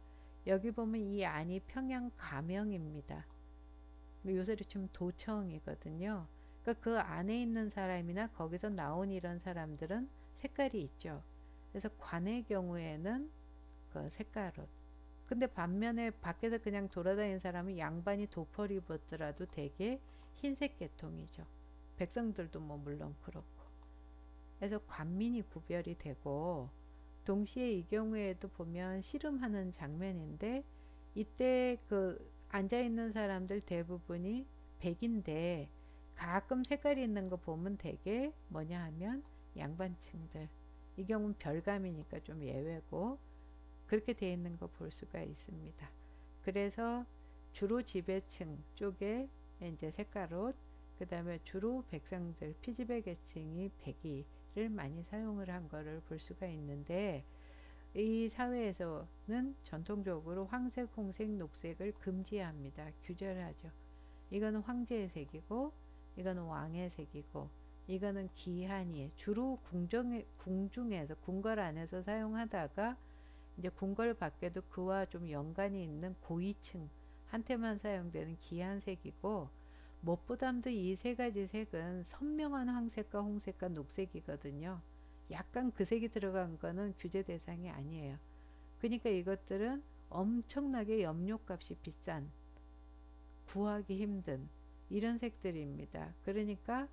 여기 보면 이 안이 평양 가명입니다. 요새로 치면 도청이거든요. 그러니까 그 안에 있는 사람이나 거기서 나온 이런 사람들은 색깔이 있죠. 그래서 관의 경우에는 그 색깔옷. 근데 반면에 밖에서 그냥 돌아다니는 사람은 양반이 도포를 입었더라도 되게 흰색 계통이죠. 백성들도 뭐 물론 그렇고. 그래서 관민이 구별이 되고, 동시에 이 경우에도 보면 씨름하는 장면인데, 이때 그 앉아있는 사람들 대부분이 백인데, 가끔 색깔이 있는 거 보면 되게 뭐냐 하면 양반층들. 이 경우는 별감이니까 좀 예외고, 그렇게 되어 있는 거 볼 수가 있습니다. 그래서 주로 지배층 쪽에 이제 색깔옷, 그 다음에 주로 백성들, 피지배 계층이 백이 색을 많이 사용을 한 거를 볼 수가 있는데, 이 사회에서는 전통적으로 황색, 홍색, 녹색을 금지합니다. 규제를 하죠. 이거는 황제의 색이고, 이거는 왕의 색이고, 이거는 기한이 주로 궁중에서 궁궐 안에서 사용하다가 이제 궁궐 밖에도 그와 좀 연관이 있는 고위층 한테만 사용되는 기한색이고, 무엇보다도 이 세 가지 색은 선명한 황색과 홍색과 녹색이거든요. 약간 그 색이 들어간 거는 규제 대상이 아니에요. 그러니까 이것들은 엄청나게 염료값이 비싼, 구하기 힘든 이런 색들입니다. 그러니까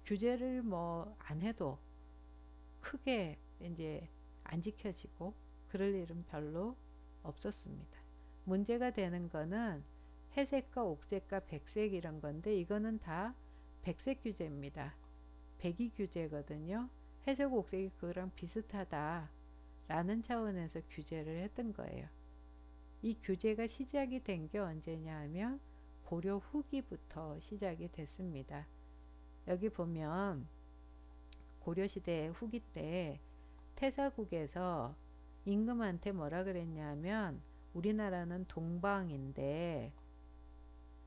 규제를 뭐 안 해도 크게 이제 안 지켜지고 그럴 일은 별로 없었습니다. 문제가 되는 거는 회색과 옥색과 백색 이런 건데, 이거는 다 백색 규제입니다. 백이 규제거든요. 회색, 옥색이 그거랑 비슷하다 라는 차원에서 규제를 했던 거예요. 이 규제가 시작이 된 게 언제냐 하면 고려 후기부터 시작이 됐습니다. 여기 보면 고려시대 후기 때 태사국에서 임금한테 뭐라 그랬냐면, 우리나라는 동방인데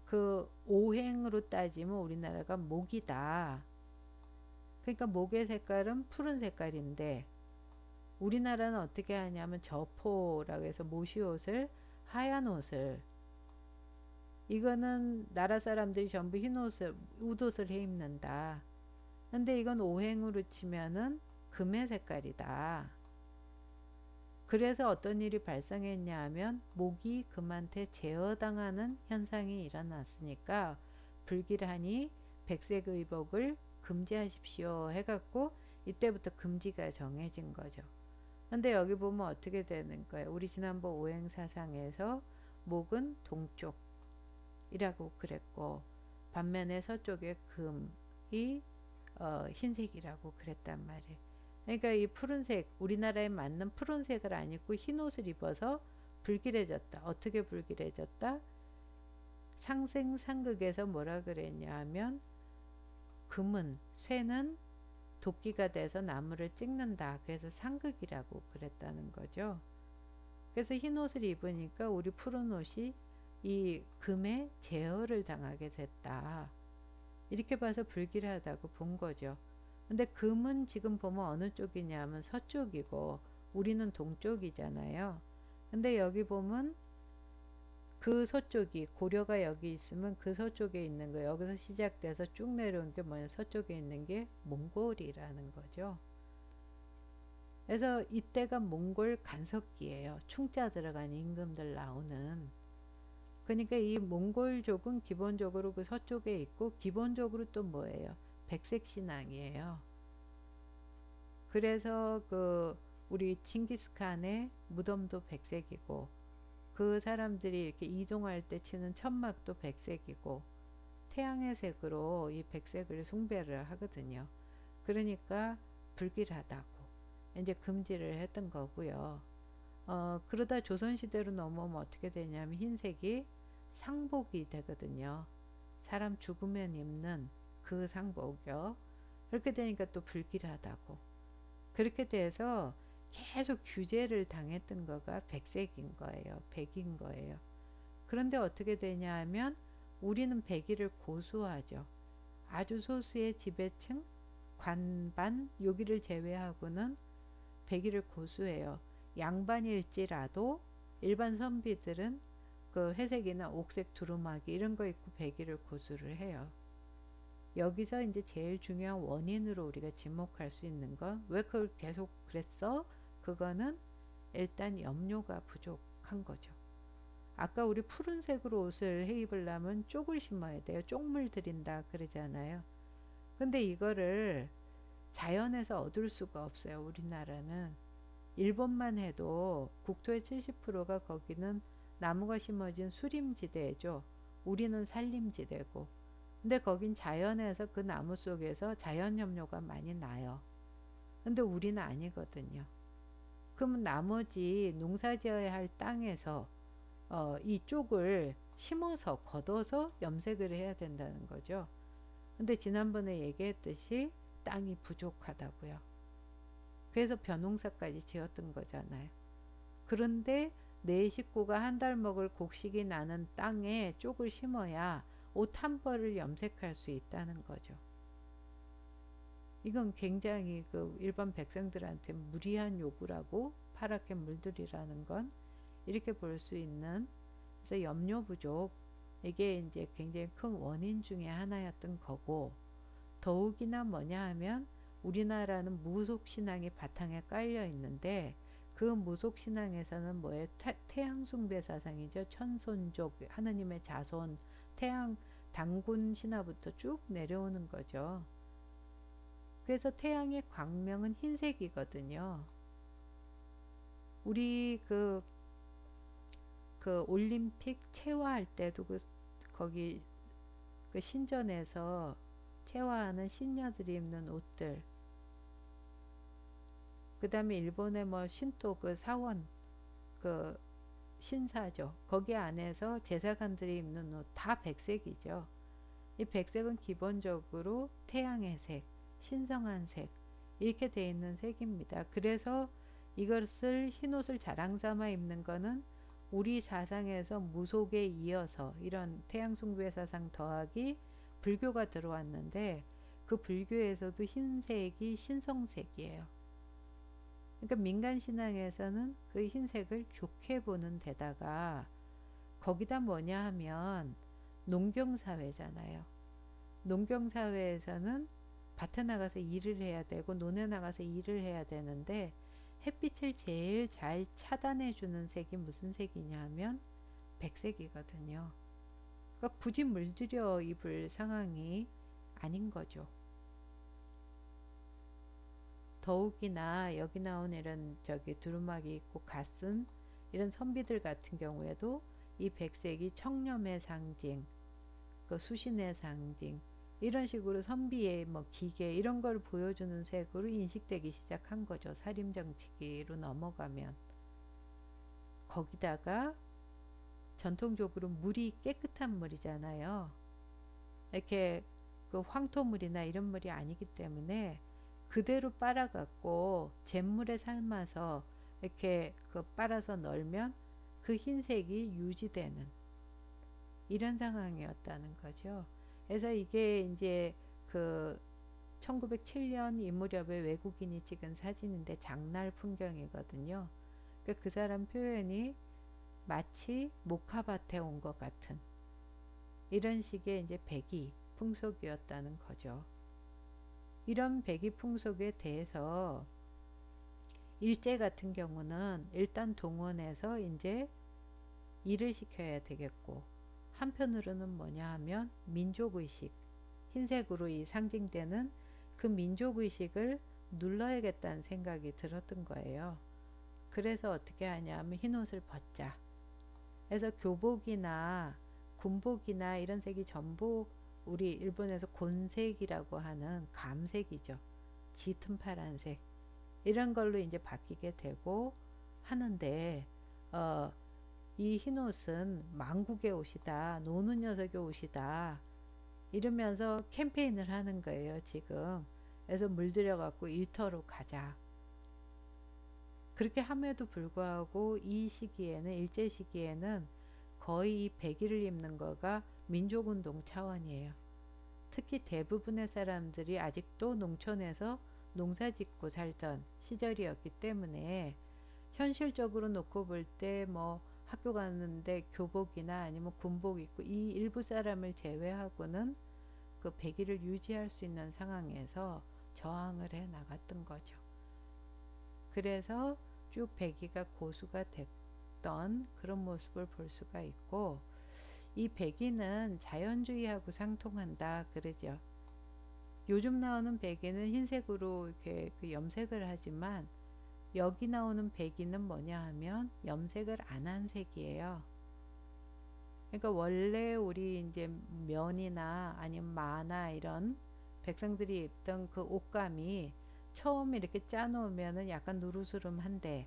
그 오행으로 따지면 우리나라가 목이다. 그러니까 목의 색깔은 푸른 색깔인데 우리나라는 어떻게 하냐면 저포라고 해서 모시옷을, 하얀 옷을, 이거는 나라 사람들이 전부 흰 옷을, 웃옷을 해 입는다. 근데 이건 오행으로 치면은 금의 색깔이다. 그래서 어떤 일이 발생했냐 하면 목이 금한테 제어당하는 현상이 일어났으니까 불길하니 백색 의복을 금지하십시오 해갖고 이때부터 금지가 정해진 거죠. 근데 여기 보면 어떻게 되는 거예요? 우리 지난번 오행사상에서 목은 동쪽이라고 그랬고, 반면에 서쪽의 금이 흰색이라고 그랬단 말이에요. 그러니까 이 푸른색, 우리나라에 맞는 푸른색을 안 입고 흰 옷을 입어서 불길해졌다. 어떻게 불길해졌다? 상생상극에서 뭐라 그랬냐 하면, 금은, 쇠는 도끼가 돼서 나무를 찍는다. 그래서 상극이라고 그랬다는 거죠. 그래서 흰 옷을 입으니까 우리 푸른 옷이 이 금의 제어를 당하게 됐다. 이렇게 봐서 불길하다고 본 거죠. 근데 금은 지금 보면 어느 쪽이냐면 서쪽이고 우리는 동쪽이잖아요. 근데 여기 보면 그 서쪽이, 고려가 여기 있으면 그 서쪽에 있는 거, 여기서 시작돼서 쭉 내려온 게 뭐냐, 서쪽에 있는 게 몽골이라는 거죠. 그래서 이때가 몽골 간섭기예요. 충자 들어간 임금들 나오는. 그러니까 이 몽골족은 기본적으로 그 서쪽에 있고, 기본적으로 또 뭐예요? 백색 신앙이에요. 그래서 그 우리 칭기스칸의 무덤도 백색이고, 그 사람들이 이렇게 이동할 때 치는 천막도 백색이고, 태양의 색으로 이 백색을 숭배를 하거든요. 그러니까 불길하다고 이제 금지를 했던 거고요. 그러다 조선시대로 넘어오면 어떻게 되냐면 흰색이 상복이 되거든요. 사람 죽으면 입는 그 상복이요. 그렇게 되니까 또 불길하다고. 그렇게 돼서 계속 규제를 당했던 거가 백색인 거예요. 백인 거예요. 그런데 어떻게 되냐 하면 우리는 백의를 고수하죠. 아주 소수의 지배층, 관반, 여기를 제외하고는 백의를 고수해요. 양반일지라도 일반 선비들은 그 회색이나 옥색 두루마기 이런 거 입고 백의를 고수를 해요. 여기서 이제 제일 중요한 원인으로 우리가 지목할 수 있는 건, 왜 그걸 계속 그랬어? 그거는 일단 염료가 부족한 거죠. 아까 우리 푸른색으로 옷을 해 입으려면 쪽을 심어야 돼요. 쪽물 들인다 그러잖아요. 근데 이거를 자연에서 얻을 수가 없어요. 우리나라는. 일본만 해도 국토의 70%가 거기는 나무가 심어진 수림지대죠. 우리는 산림지대고. 근데 거긴 자연에서 그 나무 속에서 자연염료가 많이 나요. 근데 우리는 아니거든요. 그러면 나머지 농사지어야 할 땅에서 이쪽을 심어서 걷어서 염색을 해야 된다는 거죠. 근데 지난번에 얘기했듯이 땅이 부족하다고요. 그래서 벼농사까지 지었던 거잖아요. 그런데 내 식구가 한 달 먹을 곡식이 나는 땅에 쪽을 심어야 옷 한 벌을 염색할 수 있다는 거죠. 이건 굉장히 그 일반 백성들한테 무리한 요구라고, 파랗게 물들이라는 건 이렇게 볼 수 있는. 그래서 염료 부족, 이게 이제 굉장히 큰 원인 중에 하나였던 거고, 더욱이나 뭐냐 하면 우리나라는 무속신앙이 바탕에 깔려 있는데, 그 무속신앙에서는 뭐예요? 태양숭배 사상이죠. 천손족, 하느님의 자손, 태양, 단군 신화부터 쭉 내려오는 거죠. 그래서 태양의 광명은 흰색이거든요. 우리 그 올림픽 체화할 때도 거기 그 신전에서 체화하는 신녀들이 입는 옷들, 그 다음에 일본의 뭐 신도 그 사원, 그 신사죠. 거기 안에서 제사관들이 입는 옷 다 백색이죠. 이 백색은 기본적으로 태양의 색, 신성한 색, 이렇게 되어 있는 색입니다. 그래서 이것을 흰옷을 자랑 삼아 입는 거는 우리 사상에서 무속에 이어서 이런 태양숭배 사상 더하기 불교가 들어왔는데, 그 불교에서도 흰색이 신성색이에요. 그러니까 민간신앙에서는 그 흰색을 좋게 보는 데다가, 거기다 뭐냐 하면 농경사회잖아요. 농경사회에서는 밭에 나가서 일을 해야 되고 논에 나가서 일을 해야 되는데, 햇빛을 제일 잘 차단해 주는 색이 무슨 색이냐 하면 백색이거든요. 그러니까 굳이 물들여 입을 상황이 아닌 거죠. 더욱이나 여기 나온 이런 저기 두루마기 있고 갓쓴 이런 선비들 같은 경우에도 이 백색이 청렴의 상징, 그 수신의 상징, 이런 식으로 선비의 뭐 기계 이런 걸 보여주는 색으로 인식되기 시작한 거죠. 살림정치기로 넘어가면. 거기다가 전통적으로 물이 깨끗한 물이잖아요. 이렇게 그 황토물이나 이런 물이 아니기 때문에 그대로 빨아갖고 잿물에 삶아서 이렇게 그 빨아서 널면 그 흰색이 유지되는 이런 상황이었다는 거죠. 그래서 이게 이제 그 1907년 이 무렵에 외국인이 찍은 사진인데 장날 풍경이거든요. 그러니까 그 사람 표현이 마치 목화밭에 온 것 같은 이런 식의 이제 백이 풍속이었다는 거죠. 이런 백이 풍속에 대해서 일제 같은 경우는 일단 동원해서 이제 일을 시켜야 되겠고, 한편으로는 뭐냐 하면 민족의식, 흰색으로 이 상징되는 그 민족의식을 눌러야겠다는 생각이 들었던 거예요. 그래서 어떻게 하냐면 흰옷을 벗자. 그래서 교복이나 군복이나 이런 색이 전부 우리 일본에서 곤색이라고 하는 감색이죠. 짙은 파란색 이런 걸로 이제 바뀌게 되고 하는데, 이 흰옷은 망국의 옷이다, 노는 녀석의 옷이다 이러면서 캠페인을 하는 거예요 지금. 그래서 물들여 갖고 일터로 가자. 그렇게 함에도 불구하고 이 시기에는, 일제 시기에는 거의 백일을 입는 거가 민족운동 차원이에요. 특히 대부분의 사람들이 아직도 농촌에서 농사짓고 살던 시절이었기 때문에 현실적으로 놓고 볼 때 뭐 학교 가는데 교복이나 아니면 군복 입고 이 일부 사람을 제외하고는 그 백일을 유지할 수 있는 상황에서 저항을 해 나갔던 거죠. 그래서 쭉 백이가 고수가 됐던 그런 모습을 볼 수가 있고, 이 백이는 자연주의하고 상통한다 그러죠. 요즘 나오는 백이는 흰색으로 이렇게 그 염색을 하지만 여기 나오는 백이는 뭐냐 하면 염색을 안 한 색이에요. 그러니까 원래 우리 이제 면이나 아니면 마나 이런 백성들이 입던 그 옷감이 처음에 이렇게 짜놓으면은 약간 누르스름한데,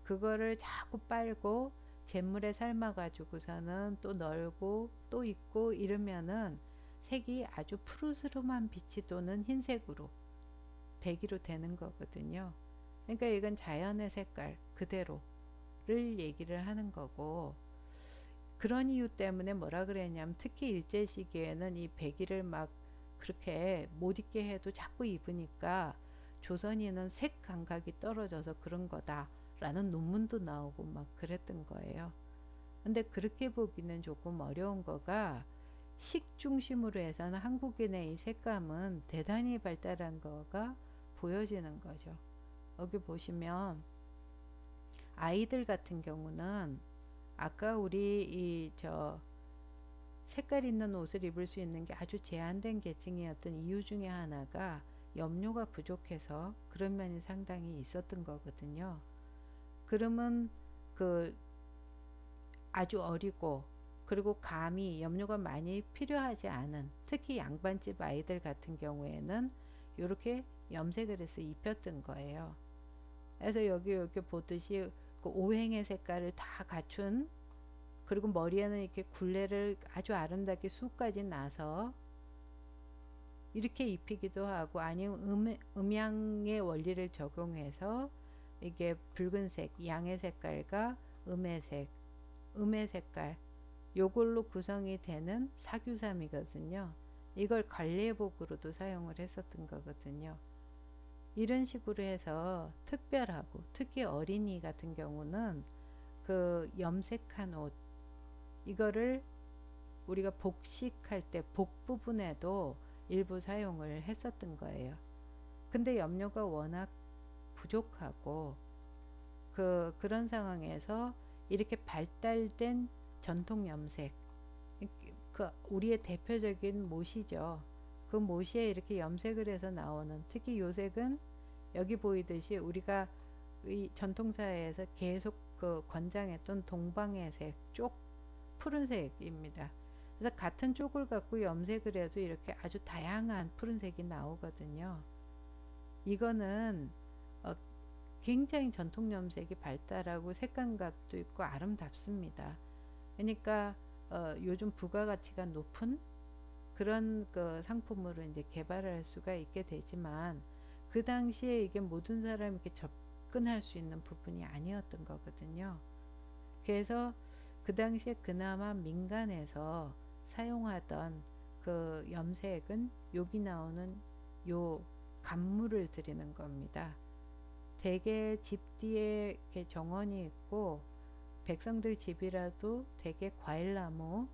그거를 자꾸 빨고 잿물에 삶아 가지고서는 또 널고 또 입고 이러면은 색이 아주 푸르스름한 빛이 도는 흰색으로 배기로 되는 거거든요. 그러니까 이건 자연의 색깔 그대로를 얘기를 하는 거고, 그런 이유 때문에 뭐라 그랬냐면 특히 일제 시기에는 이 배기를 막 그렇게 못 입게 해도 자꾸 입으니까 조선인은 색 감각이 떨어져서 그런 거다라는 논문도 나오고 막 그랬던 거예요. 근데 그렇게 보기는 조금 어려운 거가, 식 중심으로 해서는 한국인의 이 색감은 대단히 발달한 거가 보여지는 거죠. 여기 보시면 아이들 같은 경우는 아까 우리 이 저 색깔 있는 옷을 입을 수 있는 게 아주 제한된 계층이었던 이유 중에 하나가 염료가 부족해서 그런 면이 상당히 있었던 거거든요. 그러면 그 아주 어리고 그리고 감이 염료가 많이 필요하지 않은, 특히 양반집 아이들 같은 경우에는 이렇게 염색을 해서 입혔던 거예요. 그래서 여기 이렇게 보듯이 그 오행의 색깔을 다 갖춘, 그리고 머리에는 이렇게 굴레를 아주 아름답게 수까지 나서 이렇게 입히기도 하고, 아니면 음양의 원리를 적용해서 이게 붉은색 양의 색깔과 음의 색깔 요걸로 구성이 되는 사규삼이거든요. 이걸 관례복으로도 사용을 했었던 거거든요. 이런 식으로 해서 특별하고, 특히 어린이 같은 경우는 그 염색한 옷 이거를 우리가 복식할 때 복 부분에도 일부 사용을 했었던 거예요. 근데 염료가 워낙 부족하고 그런 상황에서 이렇게 발달된 전통 염색, 그 우리의 대표적인 못이죠. 그 못에 이렇게 염색을 해서 나오는, 특히 요 색은 여기 보이듯이 우리가 이 전통사회에서 계속 그 권장했던 동방의 색, 쪽 푸른색입니다. 그래서 같은 쪽을 갖고 염색을 해도 이렇게 아주 다양한 푸른색이 나오거든요. 이거는 굉장히 전통 염색이 발달하고 색감각도 있고 아름답습니다. 그러니까 요즘 부가가치가 높은 그런 그 상품으로 이제 개발할 수가 있게 되지만, 그 당시에 이게 모든 사람이 이렇게 접근할 수 있는 부분이 아니었던 거거든요. 그래서 그 당시에 그나마 민간에서 사용하던 그 염색은 여기 나오는 요 간물을 들이는 겁니다. 대개 집 뒤에 이렇게 정원이 있고 백성들 집이라도 대개 과일나무,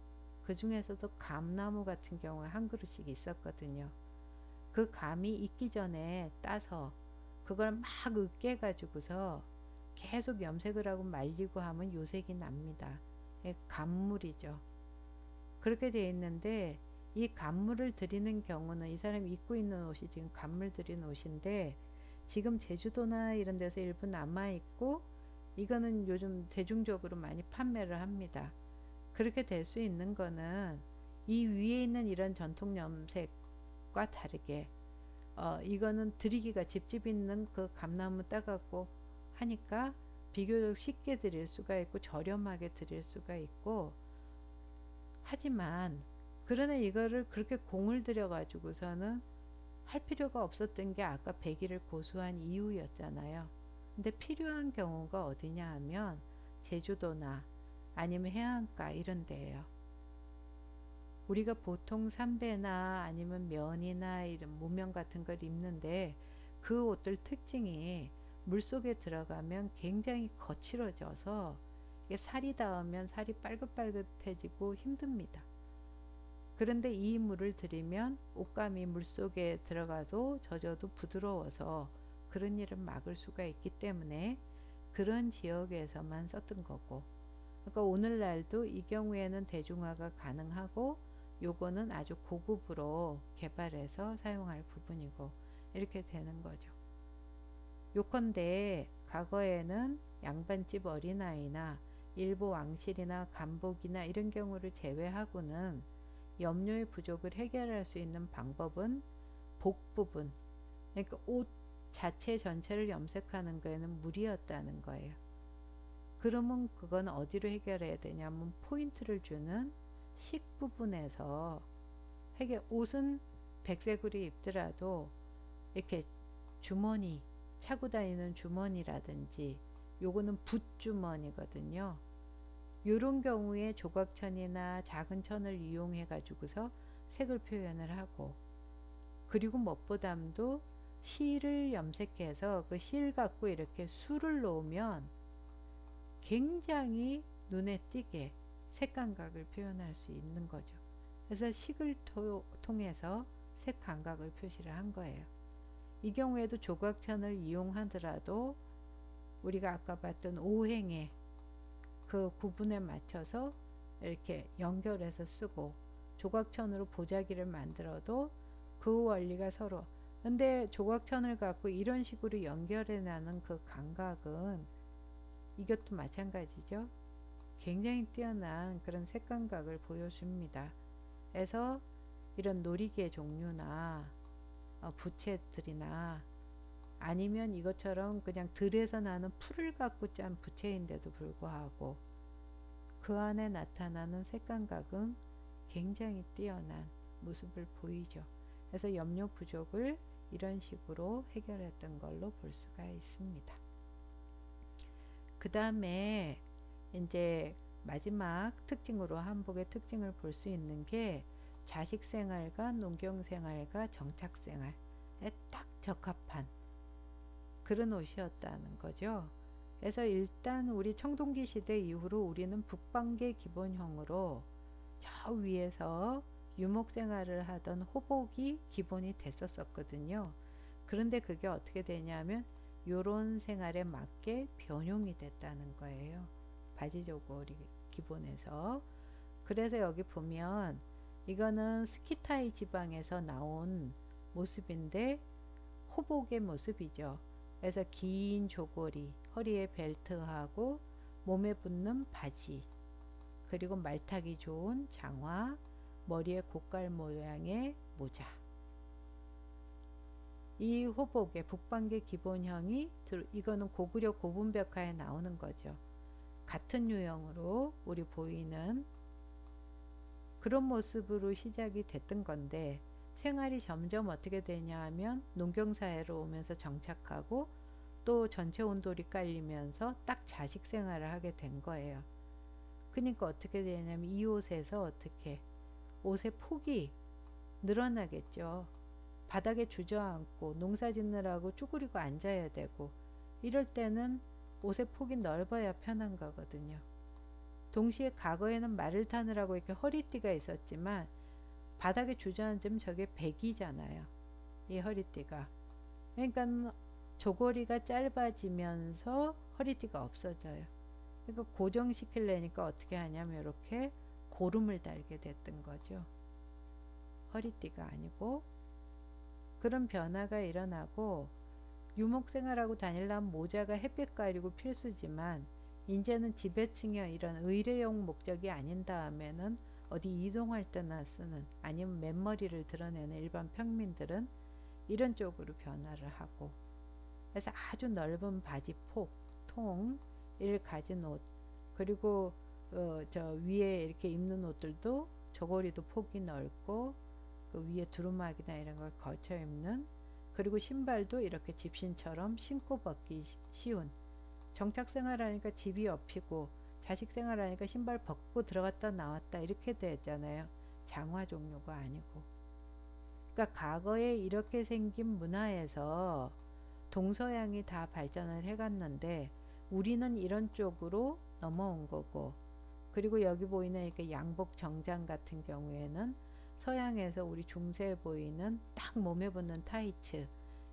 그 중에서도 감나무 같은 경우에 한 그루씩 있었거든요. 그 감이 익기 전에 따서 그걸 막 으깨 가지고서 계속 염색을 하고 말리고 하면 요색이 납니다. 감물이죠. 그렇게 되어 있는데, 이 감물을 들이는 경우는 이 사람이 입고 있는 옷이 지금 감물 들인 옷인데 지금 제주도나 이런 데서 일부 남아 있고, 이거는 요즘 대중적으로 많이 판매를 합니다. 그렇게 될 수 있는 거는 이 위에 있는 이런 전통 염색과 다르게 이거는 드리기가 집집 있는 그 감나무 따갖고 하니까 비교적 쉽게 드릴 수가 있고 저렴하게 드릴 수가 있고, 하지만 그러나 이거를 그렇게 공을 들여 가지고서는 할 필요가 없었던 게 아까 배기를 고수한 이유였잖아요. 근데 필요한 경우가 어디냐 하면 제주도나 아니면 해안가 이런 데예요. 우리가 보통 삼배나 아니면 면이나 이런 무면 같은 걸 입는데 그 옷들 특징이 물속에 들어가면 굉장히 거칠어져서 살이 닿으면 살이 빨긋빨긋해지고 힘듭니다. 그런데 이 물을 들이면 옷감이 물속에 들어가도 젖어도 부드러워서 그런 일을 막을 수가 있기 때문에 그런 지역에서만 썼던 거고, 그러니까 오늘날도 이 경우에는 대중화가 가능하고 요거는 아주 고급으로 개발해서 사용할 부분이고 이렇게 되는 거죠. 요컨대 과거에는 양반집 어린아이나 일부 왕실이나 간복이나 이런 경우를 제외하고는 염료의 부족을 해결할 수 있는 방법은 복 부분, 그러니까 옷 자체 전체를 염색하는 거에는 무리였다는 거예요. 그러면 그건 어디로 해결해야 되냐면 포인트를 주는 식 부분에서 옷은 백색으로 입더라도 이렇게 주머니, 차고 다니는 주머니라든지, 요거는 붓주머니거든요. 요런 경우에 조각천이나 작은 천을 이용해 가지고서 색을 표현을 하고, 그리고 무엇보다도 실을 염색해서 그 실 갖고 이렇게 술을 놓으면 굉장히 눈에 띄게 색 감각을 표현할 수 있는 거죠. 그래서 식을 통해서 색 감각을 표시를 한 거예요. 이 경우에도 조각천을 이용하더라도 우리가 아까 봤던 오행의 그 구분에 맞춰서 이렇게 연결해서 쓰고, 조각천으로 보자기를 만들어도 그 원리가 서로, 근데 조각천을 갖고 이런 식으로 연결해 나는 그 감각은 이것도 마찬가지죠. 굉장히 뛰어난 그런 색 감각을 보여줍니다. 그래서 이런 놀이개 종류나 부채들이나 아니면 이것처럼 그냥 들에서 나는 풀을 갖고 짠 부채인데도 불구하고 그 안에 나타나는 색 감각은 굉장히 뛰어난 모습을 보이죠. 그래서 염료 부족을 이런 식으로 해결했던 걸로 볼 수가 있습니다. 그 다음에 이제 마지막 특징으로 한복의 특징을 볼 수 있는 게 자식생활과 농경생활과 정착생활에 딱 적합한 그런 옷이었다는 거죠. 그래서 일단 우리 청동기 시대 이후로 우리는 북방계 기본형으로 저 위에서 유목생활을 하던 호복이 기본이 됐었거든요. 그런데 그게 어떻게 되냐면 요런 생활에 맞게 변형이 됐다는 거예요. 바지저고리 기본에서. 그래서 여기 보면 이거는 스키타이 지방에서 나온 모습인데 호복의 모습이죠. 그래서 긴 조고리, 허리에 벨트하고 몸에 붙는 바지, 그리고 말타기 좋은 장화, 머리에 고깔 모양의 모자. 이 호복의 북방계 기본형이 이거는 고구려 고분백화에 나오는 거죠. 같은 유형으로 우리 보이는 그런 모습으로 시작이 됐던 건데, 생활이 점점 어떻게 되냐 하면 농경사회로 오면서 정착하고 또 전체 온돌이 깔리면서 딱 자식 생활을 하게 된 거예요. 그러니까 어떻게 되냐면 이 옷에서 어떻게 옷의 폭이 늘어나겠죠. 바닥에 주저앉고 농사 짓느라고 쭈그리고 앉아야 되고, 이럴 때는 옷의 폭이 넓어야 편한 거거든요. 동시에 과거에는 말을 타느라고 이렇게 허리띠가 있었지만 바닥에 주저앉으면 저게 백이잖아요. 이 허리띠가. 그러니까 조거리가 짧아지면서 허리띠가 없어져요. 그러니까 고정시키려니까 어떻게 하냐면 이렇게 고름을 달게 됐던 거죠. 허리띠가 아니고. 그런 변화가 일어나고, 유목생활하고 다니려면 모자가 햇빛 가리고 필수지만 이제는 지배층이나 이런 의뢰용 목적이 아닌 다음에는 어디 이동할 때나 쓰는, 아니면 맨머리를 드러내는 일반 평민들은 이런 쪽으로 변화를 하고, 그래서 아주 넓은 바지 폭, 통을 가진 옷, 그리고 저 위에 이렇게 입는 옷들도 저고리도 폭이 넓고 그 위에 두루마기나 이런 걸 걸쳐 입는, 그리고 신발도 이렇게 집신처럼 신고 벗기 쉬운, 정착생활하니까 집이 옆이고 자식생활하니까 신발 벗고 들어갔다 나왔다 이렇게 되잖아요. 장화 종류가 아니고. 그러니까 과거에 이렇게 생긴 문화에서 동서양이 다 발전을 해갔는데 우리는 이런 쪽으로 넘어온 거고, 그리고 여기 보이는 이렇게 양복 정장 같은 경우에는 서양에서 우리 중세에 보이는 딱 몸에 붙는 타이츠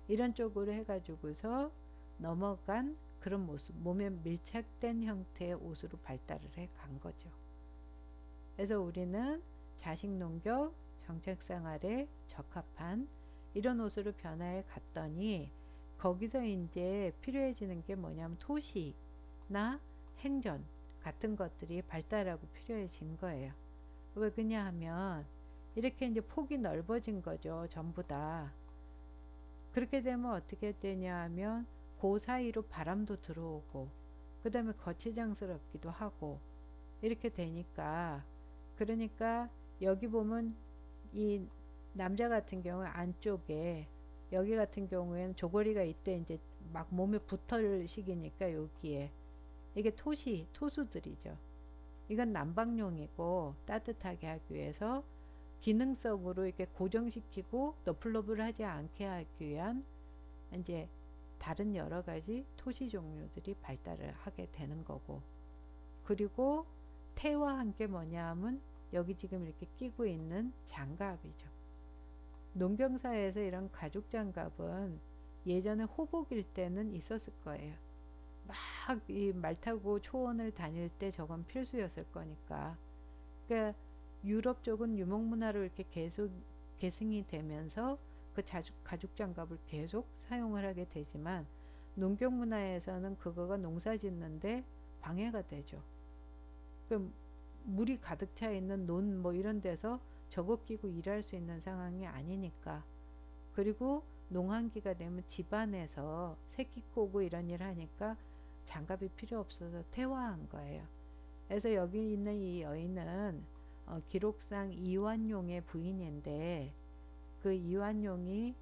이런 쪽으로 해가지고서 넘어간 그런 모습, 몸에 밀착된 형태의 옷으로 발달을 해 간 거죠. 그래서 우리는 자식 농경 정책생활에 적합한 이런 옷으로 변화해 갔더니, 거기서 이제 필요해지는 게 뭐냐면 토시나 행전 같은 것들이 발달하고 필요해진 거예요. 왜 그냐 하면 이렇게 이제 폭이 넓어진 거죠. 전부 다. 그렇게 되면 어떻게 되냐 하면 그 사이로 바람도 들어오고 그 다음에 거치장스럽기도 하고 이렇게 되니까, 그러니까 여기 보면 이 남자 같은 경우 안쪽에 여기 같은 경우에는 조거리가 이때 이제 막 몸에 붙을 시기니까 여기에 이게 토수들이죠. 이건 난방용이고 따뜻하게 하기 위해서 기능성으로 이렇게 고정시키고 너플러블 하지 않게 하기 위한 이제 다른 여러 가지 토시 종류들이 발달을 하게 되는 거고, 그리고 태화한 게 뭐냐 하면 여기 지금 이렇게 끼고 있는 장갑이죠. 농경사에서 이런 가죽 장갑은 예전에 호복일 때는 있었을 거예요. 막 이 말 타고 초원을 다닐 때 저건 필수였을 거니까. 그러니까 유럽 쪽은 유목 문화로 이렇게 계속 계승이 되면서 그 가죽 장갑을 계속 사용을 하게 되지만, 농경 문화에서는 그거가 농사 짓는데 방해가 되죠. 그 물이 가득 차 있는 논 뭐 이런 데서 저거 끼고 일할 수 있는 상황이 아니니까. 그리고 농한기가 되면 집안에서 새끼 꼬고 이런 일 하니까 장갑이 필요 없어서 퇴화한 거예요. 그래서 여기 있는 이 여인은 기록상 이완용의 부인인데, 그 이완용이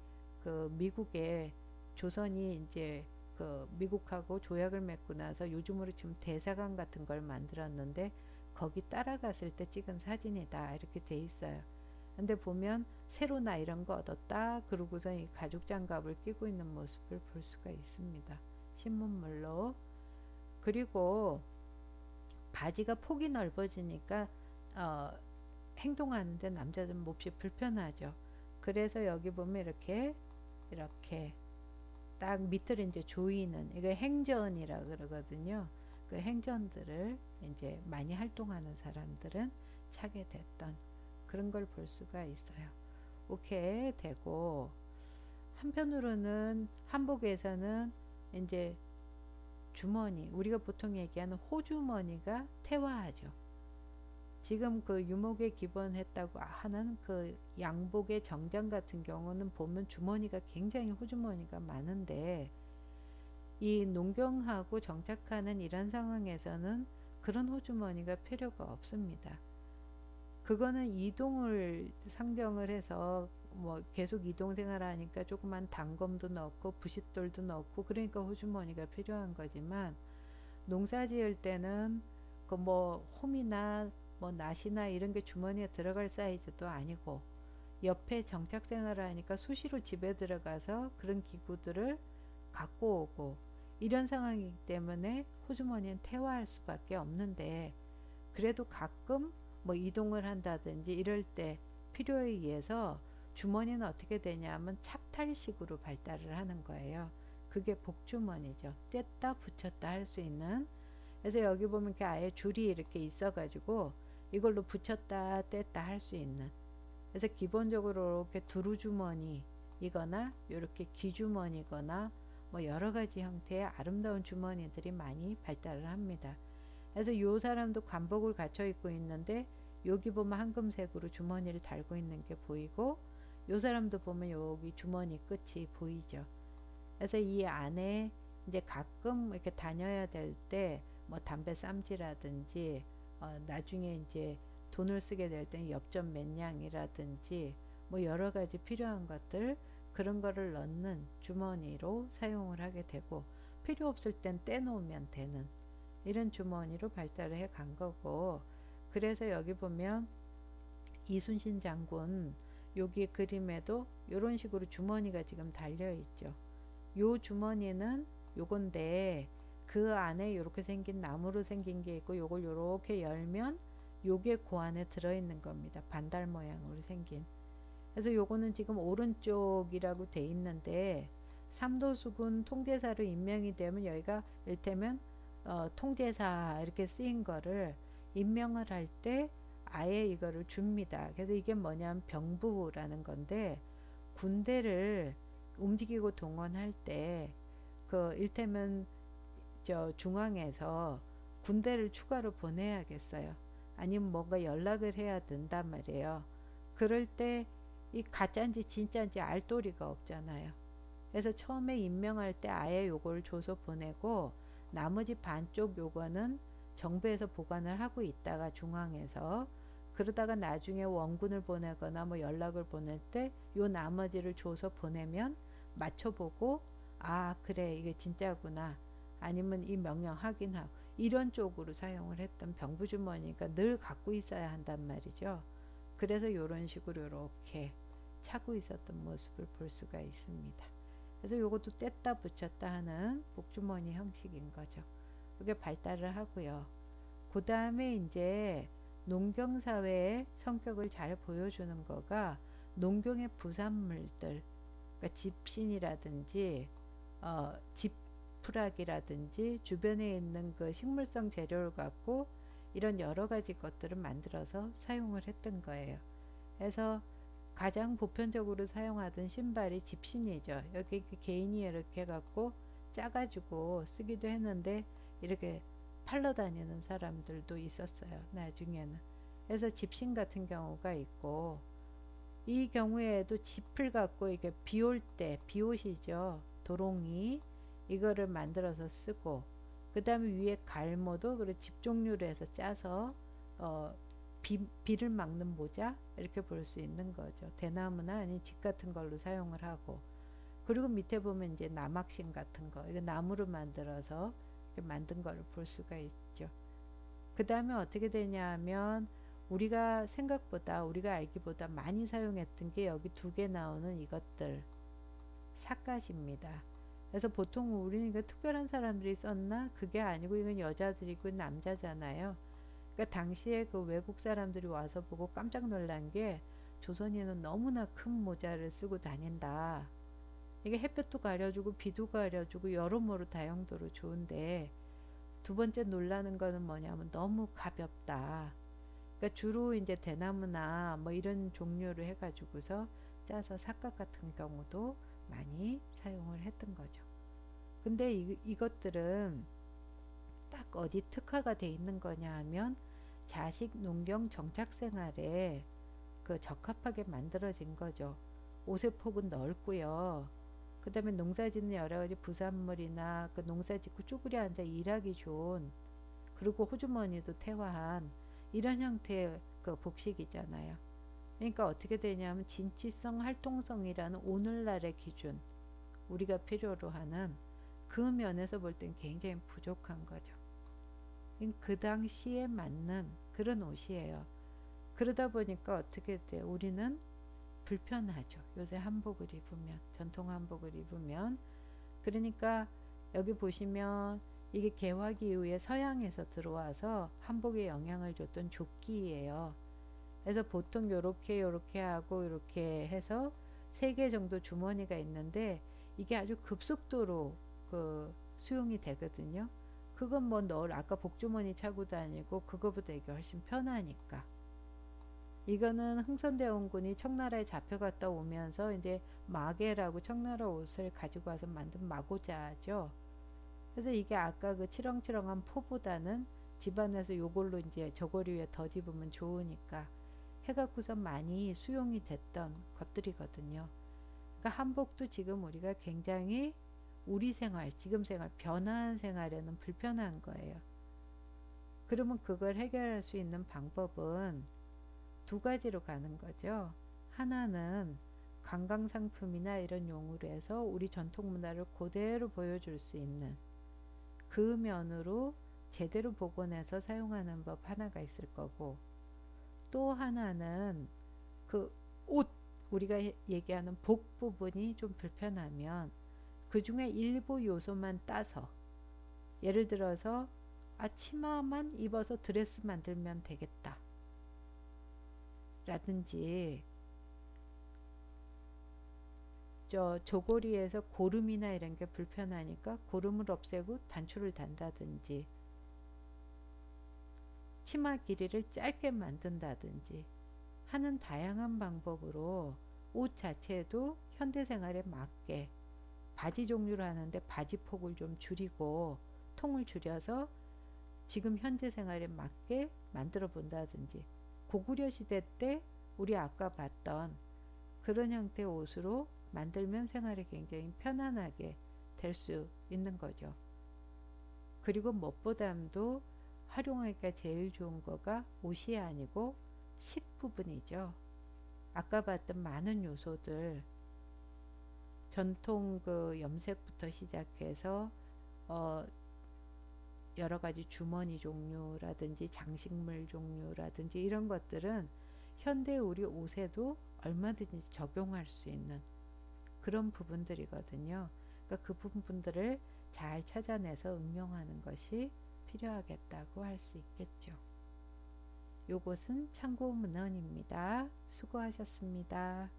그 미국에 조선이 이제 그 미국하고 조약을 맺고 나서 요즘으로 치면 대사관 같은 걸 만들었는데 거기 따라갔을 때 찍은 사진이다 이렇게 돼 있어요. 근데 보면 세로나 이런 거 얻었다 그러고서 이 가죽 장갑을 끼고 있는 모습을 볼 수가 있습니다. 신문물로. 그리고 바지가 폭이 넓어지니까 행동하는데 남자들은 몹시 불편하죠. 그래서 여기 보면 이렇게 딱 밑을 이제 조이는, 이거 행전이라 그러거든요. 그 행전들을 이제 많이 활동하는 사람들은 차게 됐던 그런 걸 볼 수가 있어요. 오케이 되고, 한편으로는 한복에서는 이제 주머니, 우리가 보통 얘기하는 호주머니가 태화하죠. 지금 그 유목에 기본했다고 하는 그 양복의 정장 같은 경우는 보면 주머니가 굉장히 호주머니가 많은데, 이 농경하고 정착하는 이런 상황에서는 그런 호주머니가 필요가 없습니다. 그거는 이동을 상정을 해서 뭐 계속 이동 생활하니까 조그만 단검도 넣고 부싯돌도 넣고 그러니까 호주머니가 필요한 거지만, 농사 지을 때는 그 뭐 홈이나 뭐 낫이나 이런 게 주머니에 들어갈 사이즈도 아니고, 옆에 정착 생활을 하니까 수시로 집에 들어가서 그런 기구들을 갖고 오고 이런 상황이기 때문에 호주머니는 태화할 수밖에 없는데, 그래도 가끔 뭐 이동을 한다든지 이럴 때 필요에 의해서 주머니는 어떻게 되냐면 착탈식으로 발달을 하는 거예요. 그게 복주머니죠. 뗐다 붙였다 할 수 있는. 그래서 여기 보면 이렇게 아예 줄이 이렇게 있어 가지고 이걸로 붙였다 뗐다 할 수 있는. 그래서 기본적으로 이렇게 두루주머니 이거나 이렇게 귀주머니거나 뭐 여러 가지 형태의 아름다운 주머니들이 많이 발달을 합니다. 그래서 요 사람도 관복을 갖춰 입고 있는데 여기 보면 황금색으로 주머니를 달고 있는 게 보이고, 요 사람도 보면 여기 주머니 끝이 보이죠. 그래서 이 안에 이제 가끔 이렇게 다녀야 될 때 뭐 담배 쌈지라든지 나중에 이제 돈을 쓰게 될 때는 엽전 맨냥이라든지 뭐 여러 가지 필요한 것들, 그런 거를 넣는 주머니로 사용을 하게 되고, 필요 없을 땐 떼놓으면 되는 이런 주머니로 발달을 해 간 거고. 그래서 여기 보면 이순신 장군 여기 그림에도 이런 식으로 주머니가 지금 달려 있죠. 요 주머니는 요건데 그 안에 이렇게 생긴 나무로 생긴 게 있고, 요걸 요렇게 열면 요게 그 안에 들어있는 겁니다. 반달 모양으로 생긴. 그래서 요거는 지금 오른쪽이라고 돼 있는데, 삼도수군 통제사로 임명이 되면 여기가 이를테면 통제사 이렇게 쓰인 거를 임명을 할 때 아예 이거를 줍니다. 그래서 이게 뭐냐면 병부라는 건데, 군대를 움직이고 동원할 때 그 일테면 저 중앙에서 군대를 추가로 보내야겠어요. 아니면 뭔가 연락을 해야 된단 말이에요. 그럴 때 이 가짜인지 진짜인지 알 도리가 없잖아요. 그래서 처음에 임명할 때 아예 요걸 줘서 보내고, 나머지 반쪽 요거는 정부에서 보관을 하고 있다가 중앙에서, 그러다가 나중에 원군을 보내거나 뭐 연락을 보낼 때 요 나머지를 줘서 보내면 맞춰보고 아 그래 이게 진짜구나 아니면 이 명령 확인하고 이런 쪽으로 사용을 했던 병부주머니가 늘 갖고 있어야 한단 말이죠. 그래서 이런 식으로 이렇게 차고 있었던 모습을 볼 수가 있습니다. 그래서 이것도 뗐다 붙였다 하는 복주머니 형식인 거죠. 이게 발달을 하고요. 그 다음에 이제 농경사회의 성격을 잘 보여주는 거가 농경의 부산물들, 그러니까 집신이라든지 지푸라기라든지 주변에 있는 그 식물성 재료를 갖고 이런 여러 가지 것들을 만들어서 사용을 했던 거예요. 그래서 가장 보편적으로 사용하던 신발이 집신이죠. 여기 개인이 이렇게 갖고 짜가지고 쓰기도 했는데 이렇게 팔러 다니는 사람들도 있었어요. 나중에는. 그래서 집신 같은 경우가 있고 이 경우에도 짚을 갖고 이게 비올 때 비옷이죠. 도롱이 이거를 만들어서 쓰고 그 다음에 위에 갈모도 그래 집 종류로 해서 짜서 비를 막는 모자 이렇게 볼 수 있는 거죠. 대나무나 아니 집 같은 걸로 사용을 하고 그리고 밑에 보면 이제 남학신 같은 거 이거 나무로 만들어서 만든 걸 볼 수가 있죠. 그 다음에 어떻게 되냐 하면 우리가 생각보다 우리가 알기보다 많이 사용했던 게 여기 두 개 나오는 이것들 삿갓입니다. 그래서 보통 우리는 이거 특별한 사람들이 썼나? 그게 아니고 이건 여자들이고 남자잖아요. 그러니까 당시에 그 외국 사람들이 와서 보고 깜짝 놀란 게 조선인은 너무나 큰 모자를 쓰고 다닌다. 이게 햇볕도 가려주고 비도 가려주고 여러모로 다용도로 좋은데 두 번째 놀라는 거는 뭐냐면 너무 가볍다. 그러니까 주로 이제 대나무나 뭐 이런 종류를 해가지고서 짜서 삿갓 같은 경우도 많이 사용을 했던 거죠. 근데 이것들은 딱 어디 특화가 돼 있는 거냐 하면 자식 농경 정착 생활에 그 적합하게 만들어진 거죠. 옷의 폭은 넓고요. 그 다음에 농사짓는 여러가지 부산물이나 그 농사짓고 쭈그려 앉아 일하기 좋은 그리고 호주머니도 태화한 이런 형태의 그 복식이잖아요. 그러니까 어떻게 되냐면 진취성, 활동성이라는 오늘날의 기준 우리가 필요로 하는 그 면에서 볼 땐 굉장히 부족한 거죠. 그 당시에 맞는 그런 옷이에요. 그러다 보니까 어떻게 돼요? 우리는 불편하죠. 요새 한복을 입으면 전통 한복을 입으면 그러니까 여기 보시면 이게 개화기 이후에 서양에서 들어와서 한복에 영향을 줬던 조끼예요. 그래서 보통 요렇게 하고 요렇게 해서 3개 정도 주머니가 있는데 이게 아주 급속도로 그 수용이 되거든요. 그건 뭐 널 아까 복주머니 차고 다니고 그거보다 이게 훨씬 편하니까. 이거는 흥선대원군이 청나라에 잡혀갔다 오면서 이제 마개라고 청나라 옷을 가지고 와서 만든 마고자죠. 그래서 이게 아까 그 치렁치렁한 포보다는 집안에서 요걸로 이제 저고리 위에 덧입으면 좋으니까 해갖고서 많이 수용이 됐던 것들이거든요. 그러니까 한복도 지금 우리가 굉장히 우리 생활, 지금 생활, 변화한 생활에는 불편한 거예요. 그러면 그걸 해결할 수 있는 방법은 두 가지로 가는 거죠. 하나는 관광상품이나 이런 용으로 해서 우리 전통 문화를 그대로 보여줄 수 있는 그 면으로 제대로 복원해서 사용하는 법 하나가 있을 거고 또 하나는 그 옷 우리가 얘기하는 복 부분이 좀 불편하면 그 중에 일부 요소만 따서 예를 들어서 치마만 입어서 드레스 만들면 되겠다 라든지 조고리에서 고름이나 이런 게 불편하니까 고름을 없애고 단추를 단다든지 치마 길이를 짧게 만든다든지 하는 다양한 방법으로 옷 자체도 현대생활에 맞게 바지 종류를 하는데 바지 폭을 좀 줄이고 통을 줄여서 지금 현재 생활에 맞게 만들어 본다든지 고구려 시대 때 우리 아까 봤던 그런 형태의 옷으로 만들면 생활이 굉장히 편안하게 될 수 있는 거죠. 그리고 무엇보다도 활용하기가 제일 좋은 거가 옷이 아니고 식 부분이죠. 아까 봤던 많은 요소들 전통 그 염색부터 시작해서 어, 여러 가지 주머니 종류라든지 장식물 종류라든지 이런 것들은 현대 우리 옷에도 얼마든지 적용할 수 있는 그런 부분들이거든요. 그러니까 그 부분들을 잘 찾아내서 응용하는 것이 필요하겠다고 할 수 있겠죠. 요것은 참고 문헌입니다. 수고하셨습니다.